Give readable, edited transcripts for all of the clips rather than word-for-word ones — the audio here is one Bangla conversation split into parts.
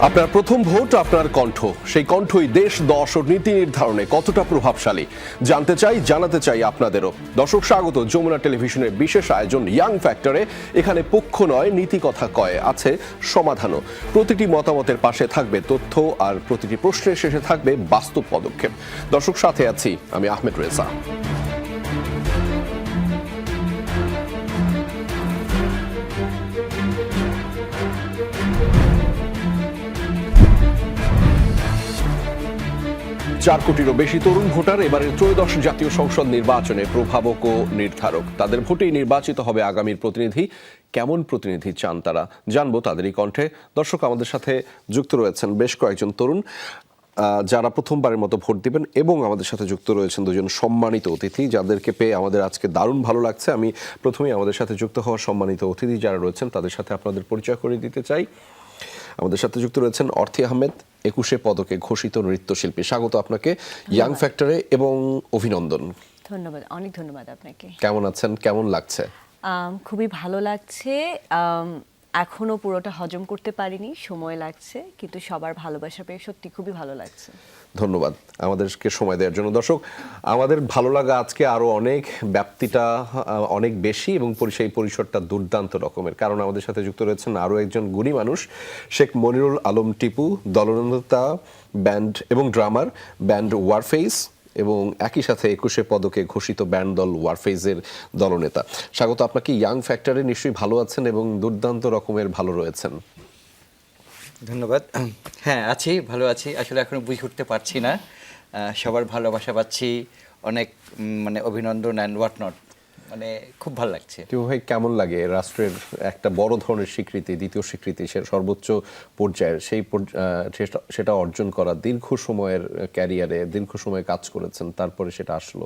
আপনার প্রথম ভোট, আপনার কণ্ঠ, সেই কণ্ঠই দেশ দশ ও নীতি নির্ধারণে কতটা প্রভাবশালী জানতে চাই, জানাতে চাই আপনাদেরও। দর্শক স্বাগত যমুনা টেলিভিশনের বিশেষ আয়োজন ইয়াং ফ্যাক্টরে। এখানে পক্ষ নয়, নীতি কথা কয়, আছে সমাধানও। প্রতিটি মতামতের পাশে থাকবে তথ্য, আর প্রতিটি প্রশ্নের শেষে থাকবে বাস্তব পদক্ষেপ। দর্শক, সাথে আছি আমি আহমেদ রেজা। চার কোটিরও বেশি তরুণ ভোটার এবারের ত্রয়োদশ জাতীয় সংসদ নির্বাচনে প্রভাবক ও নির্ধারক। তাদের ভোটেই নির্বাচিত হবে আগামীর প্রতিনিধি। কেমন প্রতিনিধি চান তারা, জানবো তাদেরই কণ্ঠে। দর্শক, আমাদের সাথে যুক্ত রয়েছেন বেশ কয়েকজন তরুণ যারা প্রথমবারের মতো ভোট দিবেন, এবং আমাদের সাথে যুক্ত রয়েছেন দুজন সম্মানিত অতিথি যাদেরকে পেয়ে আমাদের আজকে দারুণ ভালো লাগছে। আমি প্রথমেই আমাদের সাথে যুক্ত হওয়া সম্মানিত অতিথি যারা রয়েছেন তাদের সাথে আপনাদের পরিচয় করে দিতে চাই। আমাদের সাথে যুক্ত রয়েছেন অর্থী আহমেদ, 21 পদকে ঘোষিত নৃত্যশিল্পী। স্বাগত আপনাকে ইয়াং ফ্যাক্টরে এবং অভিনন্দন। ধন্যবাদ, অনেক ধন্যবাদ আপনাকে। কেমন আছেন, কেমন লাগছে? খুবই ভালো লাগছে। এখনো পুরোটা হজম করতে পারিনি, সময় লাগছে, কিন্তু সবার ভালোবাসা পেয়ে সত্যি খুবই ভালো লাগছে। ধন্যবাদ আমাদেরকে সময় দেওয়ার জন্য। দর্শক, আমাদের ভালো লাগা আজকে আরো অনেক, ব্যাপ্তিটা অনেক বেশি এবং সেই পরিসরটা দুর্দান্ত রকমের, কারণ আমাদের সাথে যুক্ত রয়েছেন আরো একজন গুণী মানুষ, শেখ মনিরুল আলম টিপু, দলনেতা ব্যান্ড এবং ড্রামার ব্যান্ড ওয়ারফেস, এবং একই সাথে 21 পদকে ঘোষিত ব্যান্ড দল ওয়ারফেজের দলনেতা। স্বাগত আপনাকে ইয়াং ফ্যাক্টরে। নিশ্চয়ই ভালো আছেন এবং দুর্দান্ত রকমের ভালো রয়েছেন। ধন্যবাদ। হ্যাঁ, আছি, ভালো আছি। আসলে এখনো বুঝে উঠতে পারছি না, সবার ভালোবাসা পাচ্ছি, অনেক মানে অভিনন্দন অ্যান্ড হোয়াট নট, মানে খুব ভালো লাগছে। টিপু ভাই, কেমন লাগে রাষ্ট্রের একটা বড় ধরনের স্বীকৃতি, দ্বিতীয় স্বীকৃতি, সে সর্বোচ্চ পর্যায়ের সেটা অর্জন করা? দীর্ঘ সময়ের ক্যারিয়ারে দীর্ঘ সময় কাজ করেছেন, তারপরে সেটা আসলো।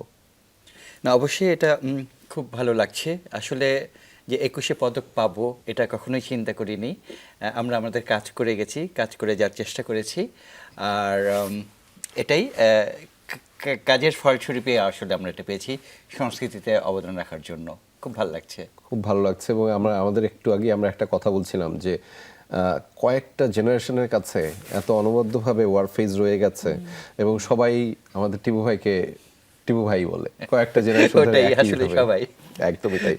না, অবশ্যই এটা খুব ভালো লাগছে। আসলে যে 21 পদক পাবো এটা কখনোই চিন্তা করিনি। আমরা আমাদের কাজ করে গেছি, কাজ করে যাওয়ার চেষ্টা করেছি, আর এটাই কাজের ফলস্বরূপে আসলে আমরা এটা পেয়েছি, সংস্কৃতিতে অবদান রাখার জন্য। খুব ভালো লাগছে, খুব ভালো লাগছে। এবং আমাদের একটু আগে আমরা একটা কথা বলছিলাম যে কয়েকটা জেনারেশনের কাছে এত অনবদ্যভাবে ওয়ারফেজ রয়ে গেছে, এবং সবাই আমাদের টিপু ভাইকে টিপু ভাই বলে, কয়েকটা জেনারেশন আসলে সবাই একদমই তাই।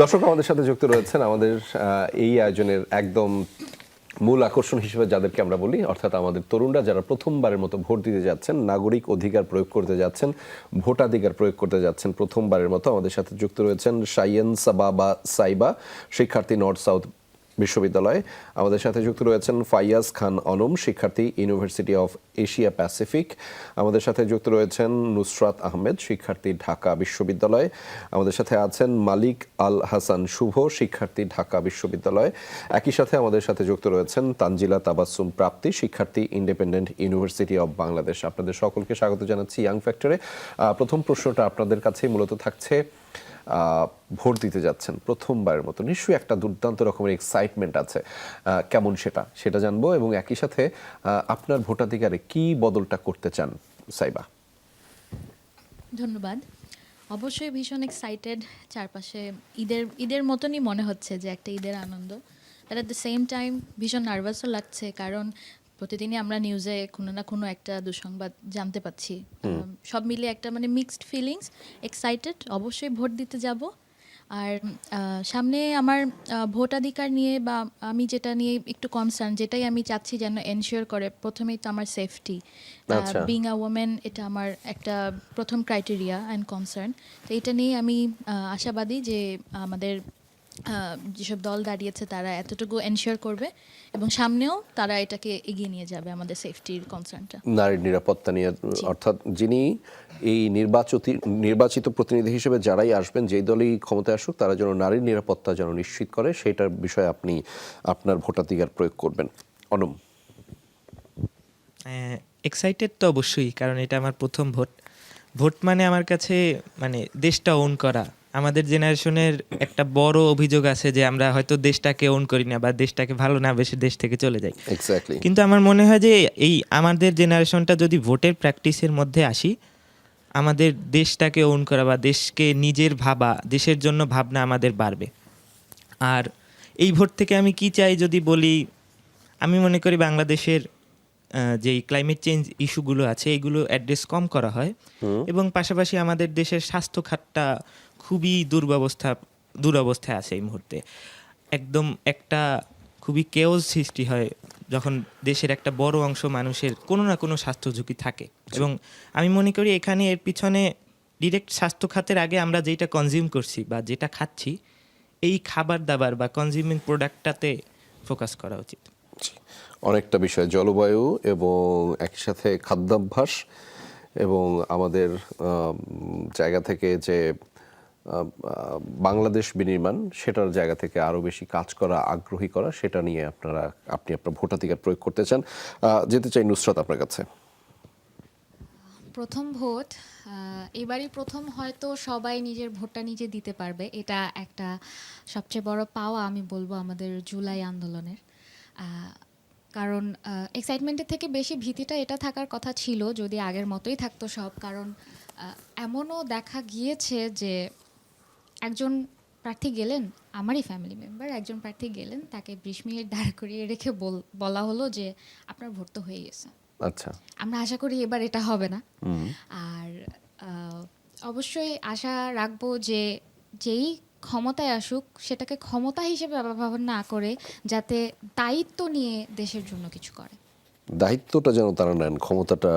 দর্শক, আমাদের সাথে যুক্ত রয়েছেন আমাদের এই আয়োজনের একদম মূল আকর্ষণ হিসেবে যাদেরকে আমরা বলি, অর্থাৎ আমাদের তরুণরা যারা প্রথমবারের মতো ভোট দিতে যাচ্ছেন, নাগরিক অধিকার প্রয়োগ করতে যাচ্ছেন, ভোটাধিকার প্রয়োগ করতে যাচ্ছেন প্রথমবারের মতো। আমাদের সাথে যুক্ত রয়েছেন সাইয়েন সাবা বা সাইবা, শিক্ষার্থী, নর্থ সাউথ বিশ্ববিদ্যালয়। আমাদের সাথে যুক্ত রয়েছেন ফাইয়াজ খান অনম, শিক্ষার্থী, ইউনিভার্সিটি অফ এশিয়া প্যাসিফিক। আমাদের সাথে যুক্ত রয়েছেন নুসরাত আহমেদ, শিক্ষার্থী, ঢাকা বিশ্ববিদ্যালয়। আমাদের সাথে আছেন মালিক আল হাসান শুভ, শিক্ষার্থী, ঢাকা বিশ্ববিদ্যালয়। একই সাথে আমাদের সাথে যুক্ত রয়েছেন তানজিলা তাবাসসুম প্রাপ্তি, শিক্ষার্থী, ইন্ডিপেন্ডেন্ট ইউনিভার্সিটি অফ বাংলাদেশ। আপনাদের সকলকে স্বাগত জানাচ্ছি ইয়াং ফ্যাক্টরে। প্রথম প্রশ্নটা আপনাদের কাছেই মূলত থাকছে। ভোট দিতে যাচ্ছেন প্রথমবারের মতো, নিশ্চয়ই একটা দুর্দান্ত রকমের এক্সাইটমেন্ট আছে, কেমন সেটা জানবো, এবং একই সাথে আপনার ভোটাধিকারে কি বদলটা করতে চান? সাইবা। ধন্যবাদ। অবশ্যই ভীষণ এক্সাইটেড। চারপাশে ঈদের মতনই মনে হচ্ছে যে একটা ঈদের আনন্দ, but at the same time ভীষণ নার্ভাসও লাগছে, কারণ প্রতিদিনই আমরা নিউজে কোনো না কোনো একটা দুঃসংবাদ জানতে পাচ্ছি। সব মিলিয়ে একটা মানে মিক্সড ফিলিংস। এক্সাইটেড, অবশ্যই ভোট দিতে যাব। আর সামনে আমার ভোটাধিকার নিয়ে, বা আমি যেটা নিয়ে একটু কনসার্ন, যেটাই আমি চাচ্ছি যেন এনশিওর করে, প্রথমেই তো আমার সেফটি। বিং আ ওমেন, এটা আমার একটা প্রথম ক্রাইটেরিয়া অ্যান্ড কনসার্ন। তো এটা নিয়ে আমি আশাবাদী যে আমাদের যেসব দল দাঁড়িয়েছে তারা এতটুকু এনশিওর করবে, এবং সামনেও তারা এটাকে এগিয়ে নিয়ে যাবে, আমাদের সেফটির কনসার্নটা। নারীর নিরাপত্তা নিয়ে, অর্থাৎ যিনি এই নির্বাচিত প্রতিনিধি হিসেবে যারাই আসবেন, যেই দলই ক্ষমতায় আসুক, তারা যেন নারীর নিরাপত্তা যেন নিশ্চিত করে, সেটার বিষয়ে আপনি আপনার ভোটাধিকার প্রয়োগ করবেন। অনম। এক্সাইটেড তো অবশ্যই, কারণ এটা আমার প্রথম ভোট মানে আমার কাছে মানে দেশটা ওন করা। আমাদের জেনারেশনের একটা বড় অভিযোগ আছে যে আমরা হয়তো দেশটাকে ওন করি না, বা দেশটাকে ভালো না বেশি দেশ থেকে চলে যাই। কিন্তু আমার মনে হয় যে এই আমাদের জেনারেশনটা যদি ভোটের প্র্যাকটিসের মধ্যে আসি, আমাদের দেশটাকে ওন করা বা দেশকে নিজের ভাবা, দেশের জন্য ভাবনা আমাদের বাড়বে। আর এই ভোট থেকে আমি কি চাই যদি বলি, আমি মনে করি বাংলাদেশের যেই ক্লাইমেট চেঞ্জ ইস্যুগুলো আছে এগুলো অ্যাড্রেস কম করা হয় এবং পাশাপাশি আমাদের দেশের স্বাস্থ্য খাতটা খুবই দুরবস্থায় আছে এই মুহূর্তে। একদম একটা খুবই কেওস সৃষ্টি হয় যখন দেশের একটা বড় অংশ মানুষের কোনো না কোনো স্বাস্থ্য ঝুঁকি থাকে, এবং আমি মনে করি এখানে এর পিছনে ডিরেক্ট স্বাস্থ্য খাতের আগে আমরা যেটা কনজিউম করছি বা যেটা খাচ্ছি এই খাবার দাবার বা কনজিউমিং প্রোডাক্টটাতে ফোকাস করা উচিত। অনেকটা বিষয়, জলবায়ু এবং একই সাথে খাদ্যাভ্যাস এবং আমাদের জায়গা থেকে যে বাংলাদেশ বিনির্মাণ সেটার জায়গা থেকে আরও বেশি কাজ করা, আগ্রহী করা, সেটা নিয়ে আপনি আপনার ভোটাধিকার প্রয়োগ করতে চান। যেতে চাই নুসরাত আপনার কাছে। প্রথম ভোট এবারই প্রথম হয়তো সবাই নিজের ভোটটা নিজে দিতে পারবে, এটা একটা সবচেয়ে বড় পাওয়া আমি বলবো আমাদের জুলাই আন্দোলনের। কারণ এক্সাইটমেন্টের থেকে বেশি ভীতিটা এটা থাকার কথা ছিল যদি আগের মতোই থাকতো সব। কারণ এমনও দেখা গিয়েছে যে একজন প্রার্থী গেলেন, আমারই ফ্যামিলি মেম্বার একজন প্রার্থী গেলেন, তাকে 20 মিনিট দাঁড় করিয়ে রেখে বলা হলো যে আপনার ভোট তো হয়ে গেছে। আচ্ছা, আমরা আশা করি এবার এটা হবে না। আর অবশ্যই আশা রাখবো যে যেই ক্ষমতায় আসুক সেটাকে ক্ষমতা হিসেবে ব্যবহার না করে যাতে দায়িত্ব নিয়ে দেশের জন্য কিছু করে। দায়িত্বটা যেন তারা নেন, ক্ষমতাটা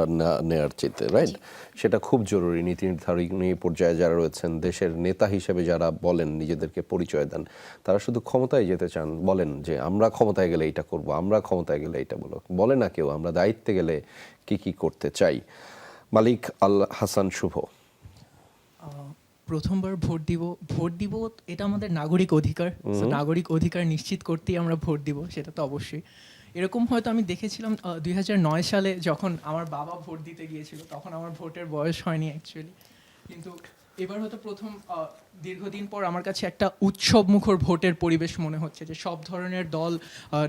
নেয়ার চাইতে, রাইট? সেটা খুব জরুরি। নীতি নির্ধারণী পর্যায়ে যারা রয়েছেন, দেশের নেতা হিসেবে যারা বলেন নিজেদেরকে পরিচয় দেন, তারা শুধু ক্ষমতায় যেতে চান, বলেন যে আমরা ক্ষমতায় গেলে এইটা করব, আমরা ক্ষমতায় গেলে এইটা বলে না কেউ আমরা দায়িত্বে গেলে কি কি করতে চাই। মালিক আল হাসান শুভ। প্রথমবার ভোট দিব এটা আমাদের নাগরিক অধিকার। নাগরিক অধিকার নিশ্চিত করতেই আমরা ভোট দিব, সেটা তো অবশ্যই। এরকম হয়তো আমি দেখেছিলাম 2009 সালে যখন আমার বাবা ভোট দিতে গিয়েছিল, তখন আমার ভোটের বয়স হয়নি অ্যাকচুয়ালি। কিন্তু এবার হয়তো প্রথম দীর্ঘদিন পর আমার কাছে একটা উৎসবমুখর ভোটের পরিবেশ মনে হচ্ছে, যে সব ধরনের দল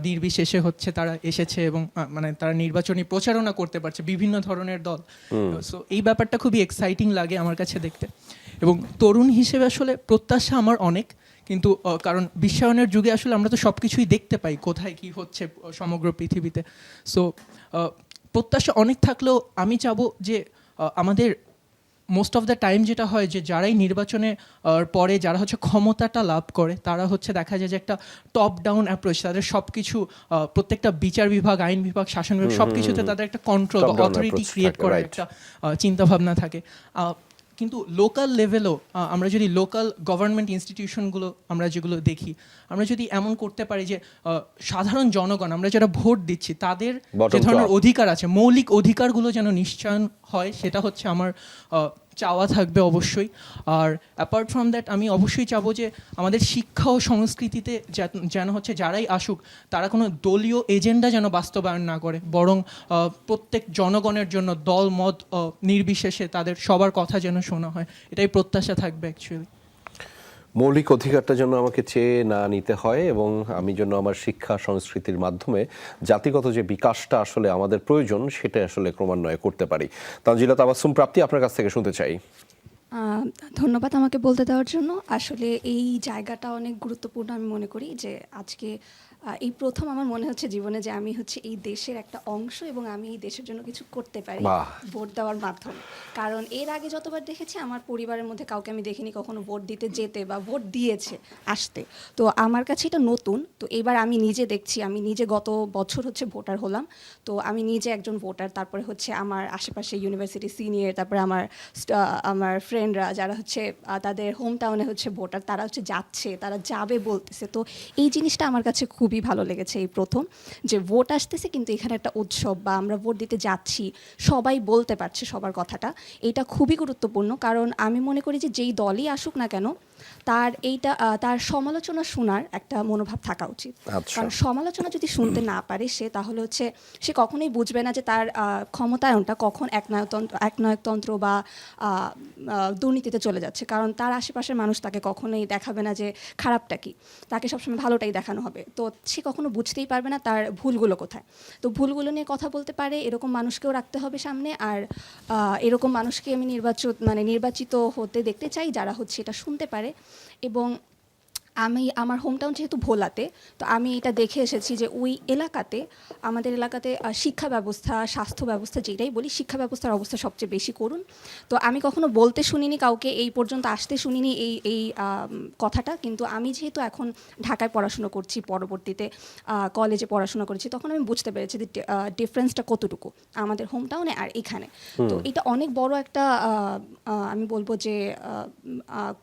নির্বিশেষে হচ্ছে তারা এসেছে এবং মানে তারা নির্বাচনী প্রচারণা করতে পারছে, বিভিন্ন ধরনের দল। সো এই ব্যাপারটা খুবই এক্সাইটিং লাগে আমার কাছে দেখতে। এবং তরুণ হিসেবে আসলে প্রত্যাশা আমার অনেক, কিন্তু কারণ বিশ্বায়নের যুগে আসলে আমরা তো সব কিছুই দেখতে পাই কোথায় কি হচ্ছে সমগ্র পৃথিবীতে। সো প্রত্যাশা অনেক থাকলেও আমি চাবো যে আমাদের মোস্ট অফ দ্য টাইম যেটা হয় যে যারাই নির্বাচনে পরে যারা হচ্ছে ক্ষমতাটা লাভ করে, তারা হচ্ছে দেখা যায় যে একটা টপ ডাউন অ্যাপ্রোচ, তাদের সব কিছু প্রত্যেকটা বিচার বিভাগ, আইন বিভাগ, শাসন বিভাগ সব কিছুতে তাদের একটা কন্ট্রোল বা অথরিটি ক্রিয়েট করার একটা চিন্তাভাবনা থাকে। কিন্তু লোকাল লেভেলও আমরা যদি লোকাল গভর্নমেন্ট ইনস্টিটিউশনগুলো আমরা যেগুলো দেখি, আমরা যদি এমন করতে পারি যে সাধারণ জনগণ, আমরা যারা ভোট দিচ্ছি তাদের যে ধরনের অধিকার আছে, মৌলিক অধিকারগুলো যেন নিশ্চয়ন হয়, সেটা হচ্ছে আমার চাওয়া থাকবে অবশ্যই। আর অ্যাপার্ট ফ্রম দ্যাট আমি অবশ্যই চাবো যে আমাদের শিক্ষা ও সংস্কৃতিতে যেন হচ্ছে যারাই আসুক তারা কোনো দলীয় এজেন্ডা যেন বাস্তবায়ন না করে, বরং প্রত্যেক জনগণের জন্য দল মত নির্বিশেষে তাদের সবার কথা যেন শোনা হয়, এটাই প্রত্যাশা থাকবে অ্যাকচুয়ালি। মৌলিক অধিকারটা যেন আমাকে চেয়ে না নিতে হয় এবং আমি যেন আমার শিক্ষা সংস্কৃতির মাধ্যমে জাতিগত যে বিকাশটা আসলে আমাদের প্রয়োজন সেটা আসলে ক্রমান্বয়ে করতে পারি। তানজিলা তাবাসসুম প্রাপ্তি, আপনার কাছ থেকে শুনতে চাই। ধন্যবাদ আমাকে বলতে দেওয়ার জন্য। আসলে এই জায়গাটা অনেক গুরুত্বপূর্ণ আমি মনে করি, যে আজকে এই প্রথম আমার মনে হচ্ছে জীবনে যে আমি হচ্ছে এই দেশের একটা অংশ এবং আমি এই দেশের জন্য কিছু করতে পারি ভোট দেওয়ার মাধ্যমে। কারণ এর আগে যতবার দেখেছি আমার পরিবারের মধ্যে কাউকে আমি দেখিনি কখনো ভোট দিতে যেতে বা ভোট দিয়েছে আসতে, তো আমার কাছে এটা নতুন। তো এবার আমি নিজে দেখছি, আমি নিজে গত বছর হচ্ছে ভোটার হলাম, তো আমি নিজে একজন ভোটার। তারপরে হচ্ছে আমার আশেপাশে ইউনিভার্সিটি সিনিয়র, তারপরে আমার ফ্রেন্ডরা যারা হচ্ছে তাদের হোম টাউনে হচ্ছে ভোটার, তারা হচ্ছে যাচ্ছে, তারা যাবে বলতেছে। তো এই জিনিসটা আমার কাছে খুবই ভালো লেগেছে, এই প্রথম যে ভোট আসতেছে কিন্তু এখানে একটা উৎসব, বা আমরা ভোট দিতে যাচ্ছি, সবাই বলতে পারছে সবার কথাটা, এটা খুবই গুরুত্বপূর্ণ। কারণ আমি মনে করি যে যেই দলই আসুক না কেন তার সমালোচনা শোনার একটা মনোভাব থাকা উচিত। কারণ সমালোচনা যদি শুনতে না পারে সে, তাহলে হচ্ছে সে কখনোই বুঝবে না যে তার ক্ষমতায়নটা কখন একনায়কতন্ত্র বা দুর্নীতিতে চলে যাচ্ছে। কারণ তার আশেপাশের মানুষ তাকে কখনোই দেখাবে না যে খারাপটা কি, তাকে সবসময় ভালোটাই দেখানো হবে। তো সে কখনো বুঝতেই পারবে না তার ভুলগুলো কোথায়। তো ভুলগুলো নিয়ে কথা বলতে পারে এরকম মানুষকেও রাখতে হবে সামনে। আর এরকম মানুষকে আমি নির্বাচিত হতে দেখতে চাই যারা হচ্ছে এটা শুনতে পারে। এবং আমার হোমটাউন যেহেতু ভোলাতে, তো আমি এটা দেখে এসেছি যে ওই এলাকাতে, আমাদের এলাকাতে শিক্ষা ব্যবস্থা, স্বাস্থ্য ব্যবস্থা, যেটাই বলি, শিক্ষা ব্যবস্থার অবস্থা সবচেয়ে বেশি করুন। তো আমি কখনো বলতে শুনিনি কাউকে, এই পর্যন্ত আসতে শুনিনি এই কথাটা, কিন্তু আমি যেহেতু এখন ঢাকায় পড়াশোনা করছি, পরবর্তীতে কলেজে পড়াশোনা করেছি, তখন আমি বুঝতে পেরেছি যে ডিফারেন্সটা কতটুকু আমাদের হোমটাউনে আর এখানে। তো এটা অনেক বড় একটা আমি বলবো যে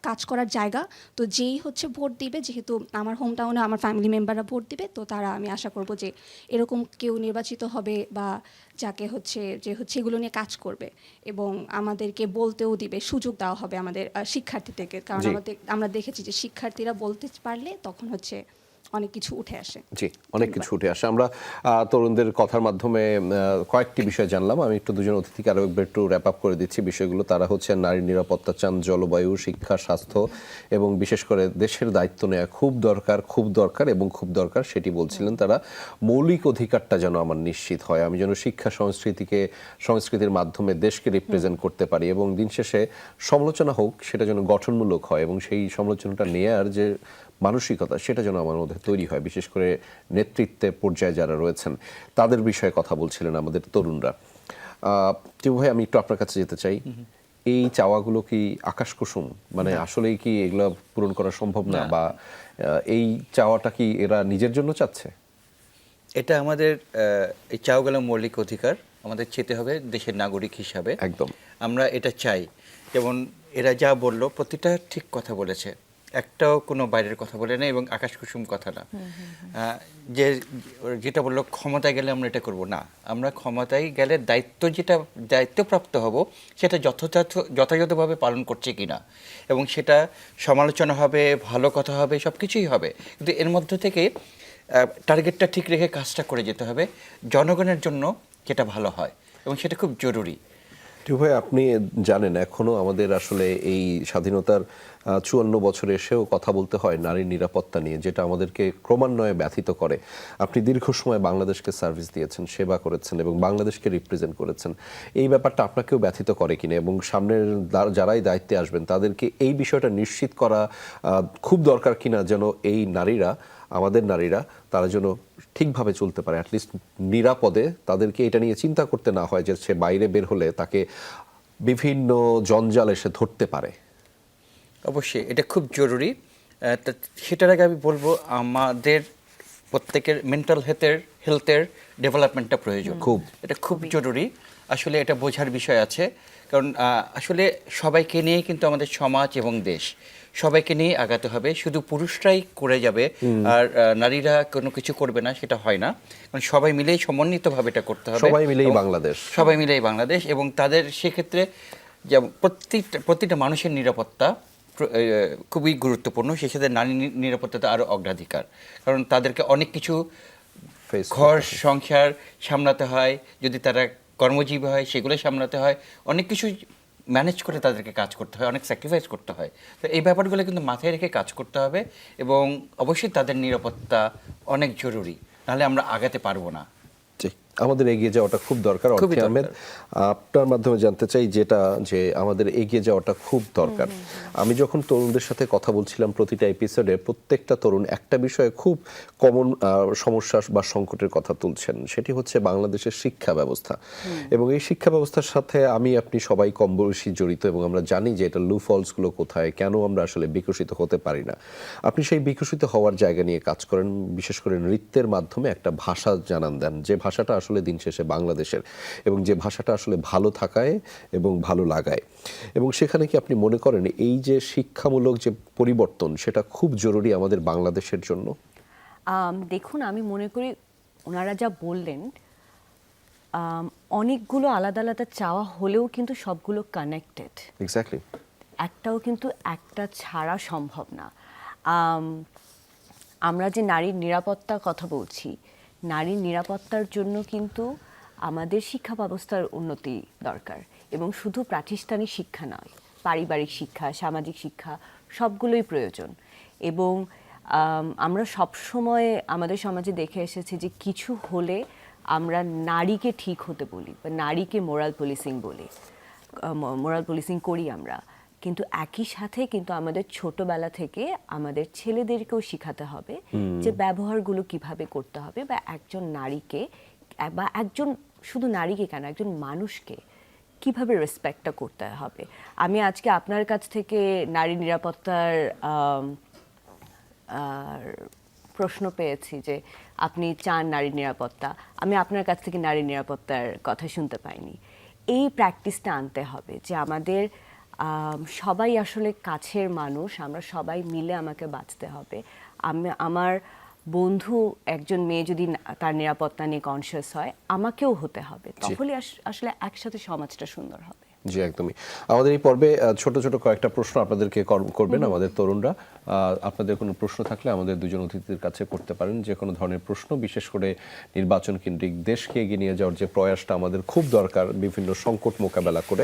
কাজ করার জায়গা। তো যেই হচ্ছে ভোট দিবে, যেহেতু আমার হোমটাউনে আমার ফ্যামিলি মেম্বাররা ভোট দিবে, তো তারা, আমি আশা করব যে এরকম কেউ নির্বাচিত হবে বা যাকে হচ্ছে এগুলো নিয়ে কাজ করবে এবং আমাদেরকে বলতেও দিবে, সুযোগ দেওয়া হবে আমাদের শিক্ষার্থীদেরকে, কারণ জি। আমরা দেখেছি যে শিক্ষার্থীরা বলতে পারলে তখন হচ্ছে অনেক কিছু উঠে আসে। জি, অনেক কিছু উঠে আসে। আমরা তরুণদের কথার মাধ্যমে কয়েকটি বিষয় জানলাম। আমি একটু দুজন অতিথিকে আরো একটু র্যাপ আপ করে দিচ্ছি বিষয়গুলো। তারা হচ্ছে নারীর নিরাপত্তা চান, জলবায়ু, শিক্ষা, স্বাস্থ্য এবং বিশেষ করে দেশের দায়িত্ব নেওয়া খুব দরকার এবং খুব দরকার সেটি বলছিলেন তারা। মৌলিক অধিকারটা যেন আমার নিশ্চিত হয়, আমি যেন শিক্ষা সংস্কৃতির মাধ্যমে দেশকে রিপ্রেজেন্ট করতে পারি এবং দিন শেষে সমালোচনা হোক সেটা যেন গঠনমূলক হয় এবং সেই সমালোচনাটা নেয়ার যে মানসিকতা সেটা যেন আমার মধ্যে তৈরি হয়, বিশেষ করে নেতৃত্বে পর্যায়ে যারা রয়েছেন তাদের বিষয়ে কথা বলছিলেন আমাদের তরুণরা। টিপু ভাই, আমি একটু আপনার কাছে যেতে চাই। এই চাওয়াগুলো কি আকাশ কুসুম, মানে আসলেই কি এগুলো পূরণ করা সম্ভব না, বা এই চাওয়াটা কি এরা নিজের জন্য চাচ্ছে? এটা আমাদের এই চাওগুলো মৌলিক অধিকার, আমাদের চেতে হবে দেশের নাগরিক হিসাবে। একদম আমরা এটা চাই। যেমন এরা যা বলল প্রতিটা ঠিক কথা বলেছে, একটাও কোনো বাইরের কথা বলে না এবং আকাশ কুসুম কথা না। যেটা বললো ক্ষমতায় গেলে আমরা এটা করব না, আমরা ক্ষমতায় গেলে দায়িত্বপ্রাপ্ত হব সেটা যথাযথভাবে পালন করছে কিনা, এবং সেটা সমালোচনা হবে, ভালো কথা হবে, সব কিছুই হবে, কিন্তু এর মধ্যে থেকে টার্গেটটা ঠিক রেখে কাজটা করে যেতে হবে জনগণের জন্য, যেটা ভালো হয় এবং সেটা খুব জরুরি। টিপু ভাই, আপনি জানেন এখনো আমাদের আসলে এই স্বাধীনতার 54 বছরে এসেও কথা বলতে হয় নারীর নিরাপত্তা নিয়ে, যেটা আমাদেরকে ক্রমান্বয়ে ব্যথিত করে। আপনি দীর্ঘ সময় বাংলাদেশকে সার্ভিস দিয়েছেন, সেবা করেছেন এবং বাংলাদেশকে রিপ্রেজেন্ট করেছেন। এই ব্যাপারটা আপনাকেও ব্যথিত করে কিনা, এবং সামনের যারাই দায়িত্বে আসবেন তাদেরকে এই বিষয়টা নিশ্চিত করা খুব দরকার কিনা, যেন এই নারীরা, আমাদের নারীরা, তারা যেন ঠিকভাবে চলতে পারে, অ্যাটলিস্ট নিরাপদে, তাদেরকে এটা নিয়ে চিন্তা করতে না হয় যে সে বাইরে বের হলে তাকে বিভিন্ন জঞ্জাল এসে ধরতে পারে। অবশ্যই এটা খুব জরুরি। সেটার আগে আমি বলবো আমাদের প্রত্যেকের মেন্টাল হেলথের ডেভেলপমেন্টটা প্রয়োজন, এটা খুব জরুরি। আসলে এটা বোঝার বিষয় আছে, কারণ আসলে সবাইকে নিয়ে কিন্তু আমাদের সমাজ এবং দেশ, সবাইকে নিয়ে আগাতে হবে। শুধু পুরুষরাই করে যাবে আর নারীরা কোনো কিছু করবে না, সেটা হয় না। কারণ সবাই মিলেই সমন্বিতভাবে এটা করতে হবে, সবাই মিলেই বাংলাদেশ। এবং তাদের সেক্ষেত্রে যেমন প্রতিটা মানুষের নিরাপত্তা খুবই গুরুত্বপূর্ণ, সেই সাথে নারী নিরাপত্তাটা আরও অগ্রাধিকার, কারণ তাদেরকে অনেক কিছু ঘর সংসার সামলাতে হয়, যদি তারা কর্মজীবী হয় সেগুলো সামলাতে হয়, অনেক কিছু ম্যানেজ করে তাদেরকে কাজ করতে হয়, অনেক স্যাক্রিফাইস করতে হয়। তো এই ব্যাপারগুলো কিন্তু মাথায় রেখে কাজ করতে হবে এবং অবশ্যই তাদের নিরাপত্তা অনেক জরুরি, নাহলে আমরা আগাতে পারবো না। আমাদের এগিয়ে যাওয়াটা খুব দরকার। অর্থী আহমেদ, আপনার মাধ্যমে জানতে চাই যে আমাদের এগিয়ে যাওয়াটা খুব দরকার। আমি যখন তরুণদের সাথে কথা বলছিলাম প্রতিটা এপিসোডে, প্রত্যেকটা তরুণ একটা বিষয়ে খুব কমন সমস্যা বা সংকটের কথা তুলছেন, সেটি হচ্ছে বাংলাদেশের শিক্ষা ব্যবস্থা। এবং এই শিক্ষা ব্যবস্থার সাথে আপনি সবাই কম বেশি জড়িত এবং আমরা জানি যে এটা লুফলসগুলো কোথায়, কেন আমরা আসলে বিকশিত হতে পারি না। আপনি সেই বিকশিত হওয়ার জায়গা নিয়ে কাজ করেন, বিশেষ করে নৃত্যের মাধ্যমে একটা ভাষা জানান দেন, যে ভাষাটা আসলে দিন শেষে বাংলাদেশের, এবং যে ভাষাটা আসলে ভালো থাকায় এবং ভালো লাগায়। এবং সেখানে কি আপনি মনে করেন এই যে শিক্ষামূলক যে পরিবর্তন, সেটা খুব জরুরি আমাদের বাংলাদেশের জন্য? দেখুন, আমি মনে করি ওনারা যা বললেন, অনেকগুলো আলাদা আলাদা চাওয়া হলেও কিন্তু সবগুলো কানেক্টেড। এক্স্যাক্টলি। একটাও কিন্তু একটা ছাড়া সম্ভব না। আমরা যে নারীর নিরাপত্তার কথা বলছি, নারীর নিরাপত্তার জন্য কিন্তু আমাদের শিক্ষা ব্যবস্থার উন্নতি দরকার, এবং শুধু প্রাতিষ্ঠানিক শিক্ষা নয়, পারিবারিক শিক্ষা, সামাজিক শিক্ষা, সবগুলোই প্রয়োজন। এবং আমরা সবসময় আমাদের সমাজে দেখে এসেছি যে কিছু হলে আমরা নারীকে ঠিক হতে বলি বা নারীকে মোরাল পুলিশিং বলি, মোরাল পুলিশিং করি আমরা। কিন্তু একই সাথে কিন্তু আমাদের ছোটবেলা থেকে আমাদের ছেলেদেরকেও শেখাতে হবে যে ব্যবহারগুলো কিভাবে করতে হবে, বা একজন নারীকে বা একজন শুধু নারীকে কেন, একজন মানুষকে কিভাবে রেসপেক্টটা করতে হবে। আমি আজকে আপনার কাছ থেকে নারী নিরাপত্তার প্রশ্ন পেয়েছি যে আপনি চান নারী নিরাপত্তা, আমি আপনার কাছ থেকে নারী নিরাপত্তার কথা শুনতে পাইনি। এই প্র্যাকটিসটা আনতে হবে যে আমাদের সবাই আসলে কাছের মানুষ, আমরা সবাই মিলে আমাকে বাঁচতে হবে। আমার বন্ধু একজন মেয়ে যদি তার নিরাপত্তা নিয়ে কনসিয়াস হয়, আমাকেও হতে হবে, তাহলে আসলে একসাথে সমাজটা সুন্দর হবে। জি একদমই। আমাদের এই পর্বে ছোট ছোট কয়েকটা প্রশ্ন আপনাদেরকে করবেন আমাদের তরুণরা। আপনাদের কোনো প্রশ্ন থাকলে আমাদের দুজন অতিথির কাছে করতে পারেন, যে কোনো ধরনের প্রশ্ন, বিশেষ করে নির্বাচন কেন্দ্রিক দেশকে এগিয়ে নিয়ে যাওয়ার যে প্রয়াসটা আমাদের খুব দরকার বিভিন্ন সংকট মোকাবেলা করে,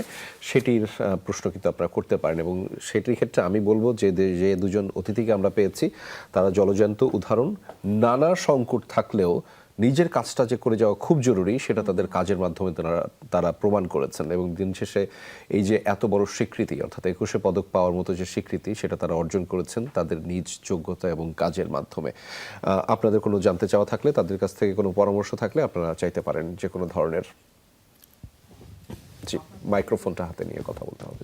সেটির প্রশ্ন কিন্তু আপনারা করতে পারেন। এবং সেটির ক্ষেত্রে আমি বলবো যে যে দুজন অতিথিকে আমরা পেয়েছি তারা জলজ্যান্ত উদাহরণ। নানা সংকট থাকলেও নিজের কাজটা যে করে যাওয়া খুব জরুরি সেটা তাদের কাজের মাধ্যমে তারা প্রমাণ করেছেন, এবং দিন শেষে এই যে এত বড় স্বীকৃতি, অর্থাৎ 21 পদক পাওয়ার মতো যে স্বীকৃতি, সেটা তারা অর্জন করেছেন তাদের নিজ যোগ্যতা এবং কাজের মাধ্যমে। আপনাদের কোনো জানতে চাওয়া থাকলে, তাদের কাছ থেকে কোনো পরামর্শ থাকলে আপনারা চাইতে পারেন যে কোনো ধরনের। জি, মাইক্রোফোনটা হাতে নিয়ে কথা বলতে হবে,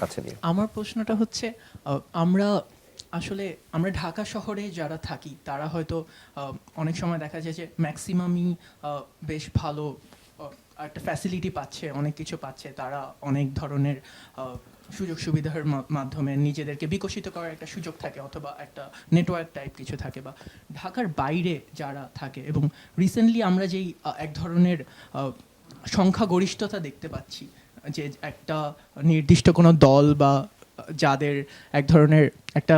কাছে নিয়ে। আমার প্রশ্নটা হচ্ছে আমরা ঢাকা শহরে যারা থাকি তারা হয়তো অনেক সময় দেখা যায় যে ম্যাক্সিমামই বেশ ভালো একটা ফ্যাসিলিটি পাচ্ছে, অনেক কিছু পাচ্ছে, তারা অনেক ধরনের সুযোগ সুবিধার মাধ্যমে নিজেদেরকে বিকশিত করার একটা সুযোগ থাকে, অথবা একটা নেটওয়ার্ক টাইপ কিছু থাকে। বা ঢাকার বাইরে যারা থাকে, এবং রিসেন্টলি আমরা যেই এক ধরনের সংখ্যাগরিষ্ঠতা দেখতে পাচ্ছি, যে একটা নির্দিষ্ট কোনো দল বা যাদের এক ধরনের একটা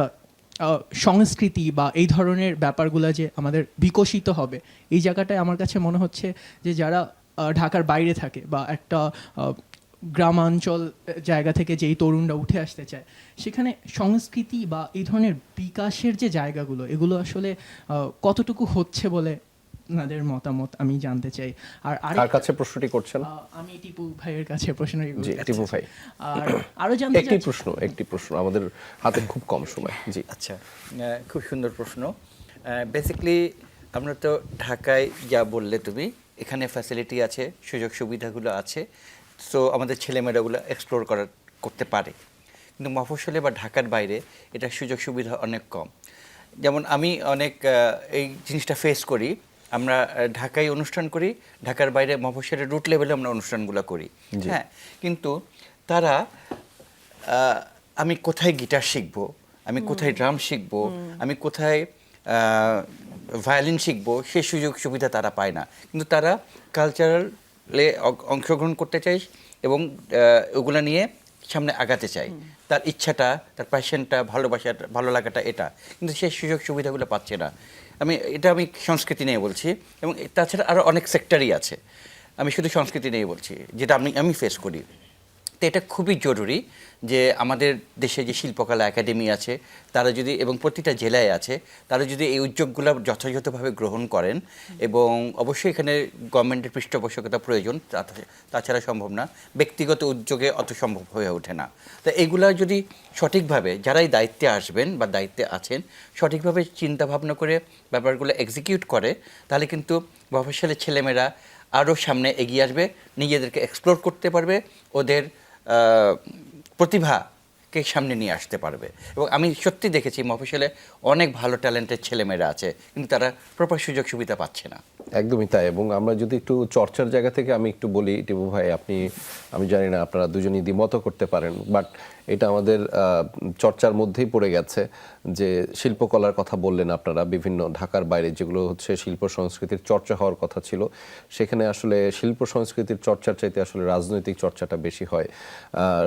সংস্কৃতি বা এই ধরনের ব্যাপারগুলো যে আমাদের বিকশিত হবে, এই জায়গাটায় আমার কাছে মনে হচ্ছে যে যারা ঢাকার বাইরে থাকে বা একটা গ্রামাঞ্চল জায়গা থেকে যেই তরুণরা উঠে আসতে চায়, সেখানে সংস্কৃতি বা এই ধরনের বিকাশের যে জায়গাগুলো, এগুলো আসলে কতটুকু হচ্ছে বলে আপনাদের মতামত আমি জানতে চাই। আর কার কাছে প্রশ্নটি করছেন? আমি টিপু ভাইয়ের কাছে প্রশ্ন। জি টিপু ভাই, আর আরো জানতে একটি প্রশ্ন, আমাদের হাতে খুব কম সময়। জি আচ্ছা, খুব সুন্দর প্রশ্ন। বেসিক্যালি আমরা তো ঢাকায় যা বললে তুমি, এখানে ফ্যাসিলিটি আছে, সুযোগ সুবিধাগুলো আছে, সো আমাদের ছেলেমেয়েরাগুলো এক্সপ্লোর করতে পারে। কিন্তু মফস্বলে বা ঢাকার বাইরে এটা সুযোগ সুবিধা অনেক কম। যেমন আমি অনেক এই জিনিসটা ফেস করি। আমরা ঢাকায় অনুষ্ঠান করি, ঢাকার বাইরে মফস্বলের রুট লেভেলে আমরা অনুষ্ঠানগুলো করি, হ্যাঁ, কিন্তু তারা আমি কোথায় গিটার শিখবো, আমি কোথায় ড্রাম শিখবো, আমি কোথায় ভায়োলিন শিখবো, সে সুযোগ সুবিধা তারা পায় না। কিন্তু তারা কালচারালে অংশগ্রহণ করতে চায় এবং ওগুলো নিয়ে সামনে আগাতে চায়, তার ইচ্ছাটা, তার প্যাশনটা, ভালোবাসাটা, ভালো লাগাটা এটা, কিন্তু সেই সুযোগ সুবিধাগুলো পাচ্ছে না। আমি সংস্কৃতি নিয়ে বলছি, এবং তাছাড়া আরও অনেক সেক্টরই আছে, আমি শুধু সংস্কৃতি নিয়ে বলছি, যেটা আমি ফেস করি। তো এটা খুবই জরুরি যে আমাদের দেশে যে শিল্পকলা একাডেমি আছে তারা যদি, এবং প্রতিটা জেলায় আছে, তারা যদি এই উদ্যোগগুলো যথাযথভাবে গ্রহণ করেন, এবং অবশ্যই এখানে গভর্নমেন্টের পৃষ্ঠপোষকতা প্রয়োজন, তাছাড়া সম্ভব না, ব্যক্তিগত উদ্যোগে অত সম্ভব হয়ে ওঠে না। তো এগুলা যদি সঠিকভাবে যারাই দায়িত্বে আসবেন বা দায়িত্বে আছেন সঠিকভাবে চিন্তাভাবনা করে ব্যাপারগুলো এক্সিকিউট করে, তাহলে কিন্তু মফস্বলের ছেলেমেয়েরা আরও সামনে এগিয়ে আসবে, নিজেদেরকে এক্সপ্লোর করতে পারবে, ওদের প্রতিভাকে সামনে নিয়ে আসতে পারবে। এবং আমি সত্যি দেখেছি মফস্বলে অনেক ভালো ট্যালেন্টেড ছেলেমেয়েরা আছে, কিন্তু তারা প্রপার সুযোগ সুবিধা পাচ্ছে না। একদমই তাই। এবং আমরা যদি একটু চর্চার জায়গা থেকে আমি একটু বলি, টিপু ভাই, আমি জানি না আপনারা দুজনই দ্বিমত করতে পারেন, বাট এটা আমাদের চর্চার মধ্যেই পড়ে গেছে যে শিল্পকলার কথা বললেন আপনারা, বিভিন্ন ঢাকার বাইরে যেগুলো হচ্ছে শিল্প সংস্কৃতির চর্চা হওয়ার কথা ছিল, সেখানে আসলে শিল্প সংস্কৃতির চর্চার চাইতে আসলে রাজনৈতিক চর্চাটা বেশি হয়,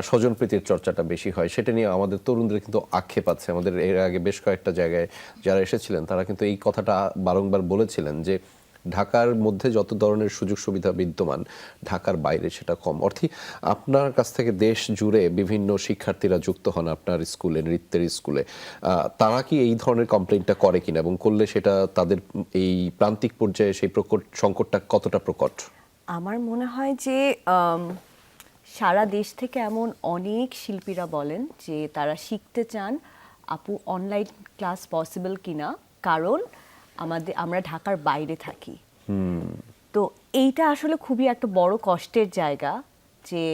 স্বজনপ্রীতির চর্চাটা বেশি হয়। সেটা নিয়ে আমাদের তরুণদের কিন্তু আক্ষেপ আছে। আমাদের এর আগে বেশ কয়েকটা জায়গায় যারা এসেছিলেন তারা কিন্তু এই কথাটা বারংবার বলেছিলেন যে ঢাকার মধ্যে যত ধরনের সুযোগ সুবিধা বিদ্যমান, ঢাকার বাইরে সেটা কম। অর্থাৎ আপনার কাছ থেকে দেশ জুড়ে বিভিন্ন শিক্ষার্থীরা যুক্ত হন আপনার স্কুলে, নৃত্যের স্কুলে, তারা কি এই ধরনের কমপ্লেইনটা করে কিনা, এবং করলে সেটা তাদের এই প্রান্তিক পর্যায়ে সেই সংকটটা কতটা প্রকট? আমার মনে হয় যে সারা দেশ থেকে এমন অনেক শিল্পীরা বলেন যে তারা শিখতে চান আপু অনলাইন ক্লাস পসিবল কিনা, কারণ আমরা ঢাকার বাইরে থাকি। তো এইটা আসলে খুবই একটা বড় কষ্টের জায়গা যে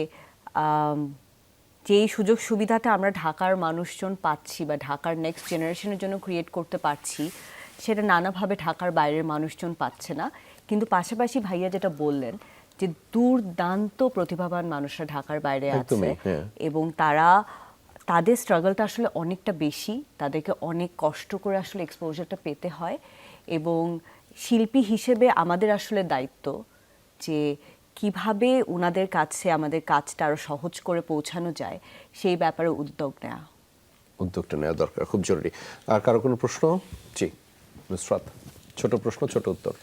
যেই সুযোগ সুবিধাটা আমরা ঢাকার মানুষজন পাচ্ছি বা ঢাকার নেক্সট জেনারেশনের জন্য ক্রিয়েট করতে পারছি, সেটা নানাভাবে ঢাকার বাইরের মানুষজন পাচ্ছে না। কিন্তু পাশাপাশি ভাইয়া যেটা বললেন যে দুর্দান্ত প্রতিভাবান মানুষরা ঢাকার বাইরে আছে একদমই, হ্যাঁ। এবং তাদের স্ট্রাগলটা আসলে অনেকটা বেশি, তাদেরকে অনেক কষ্ট করে আসলে এক্সপোজারটা পেতে হয়। এবং শিল্পী হিসেবে আমাদের আসলে দায়িত্ব যে কিভাবে ওনাদের কাছে আমাদের কাজটা আরো সহজ করে পৌঁছানো যায় সেই ব্যাপারে উদ্যোগটা নেওয়া দরকার, খুব জরুরি। আর কারো কোনো প্রশ্ন? জি নুসরাত, ছোট প্রশ্ন ছোট উত্তর।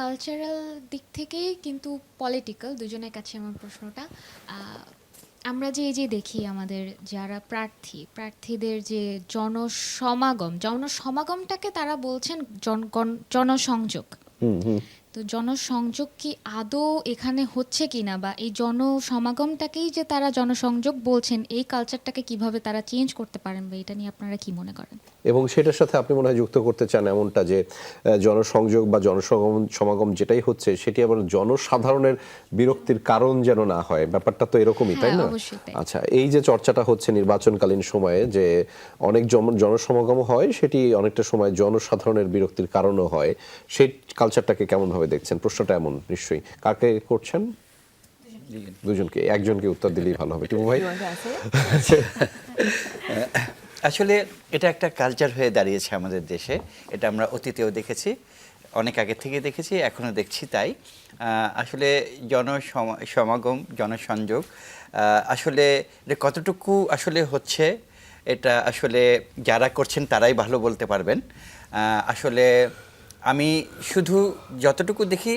কালচারাল দিক থেকেই কিন্তু পলিটিক্যাল দুজনের কাছে আমার প্রশ্নটা। আমরা যে এই যে দেখি আমাদের যারা প্রার্থীদের যে জনসমাগমটাকে তারা বলছেন জনসংযোগ। তো জনসংযোগ কি আদৌ এখানে হচ্ছে কিনা, বা এই জনসমাগমটাকেই যে তারা জনসংযোগ বলছেন, এই কালচারটাকে কিভাবে তারা চেঞ্জ করতে পারেন, বা এটা নিয়ে আপনারা কি মনে করেন? এবং সেটার সাথে আপনি মনে হয় যুক্ত করতে চান এমনটা যে জনসংযোগ বা সমাগম যেটাই হচ্ছে সেটি আবার জনসাধারণের বিরক্তির কারণ যেন না হয়, ব্যাপারটা তো এরকমই, তাই হ্যাঁ, না? অবশ্যই তাই। আচ্ছা, এই যে চর্চাটা হচ্ছে নির্বাচনকালীন সময়ে যে অনেক জনসমাগম হয়, সেটি অনেকটা সময় জনসাধারণের বিরক্তির কারণও হয়, সেই কালচারটাকে কেমন ভাবে দেখছেন? প্রশ্নটা এমন নিশ্চয়ই কাকে করছেন? দুজনকে, একজনকে উত্তর দিলেই ভালো হবে। টিপু ভাই? আসলে এটা একটা কালচার হয়ে দাঁড়িয়েছে আমাদের দেশে। এটা আমরা অতীতেও দেখেছি, অনেক আগে থেকে দেখেছি, এখনও দেখছি। তাই আসলে জনসমাগম, জনসংযোগ আসলে এটা কতটুকু আসলে হচ্ছে, এটা আসলে যারা করছেন তারাই ভালো বলতে পারবেন। আসলে আমি শুধু যতটুকু দেখি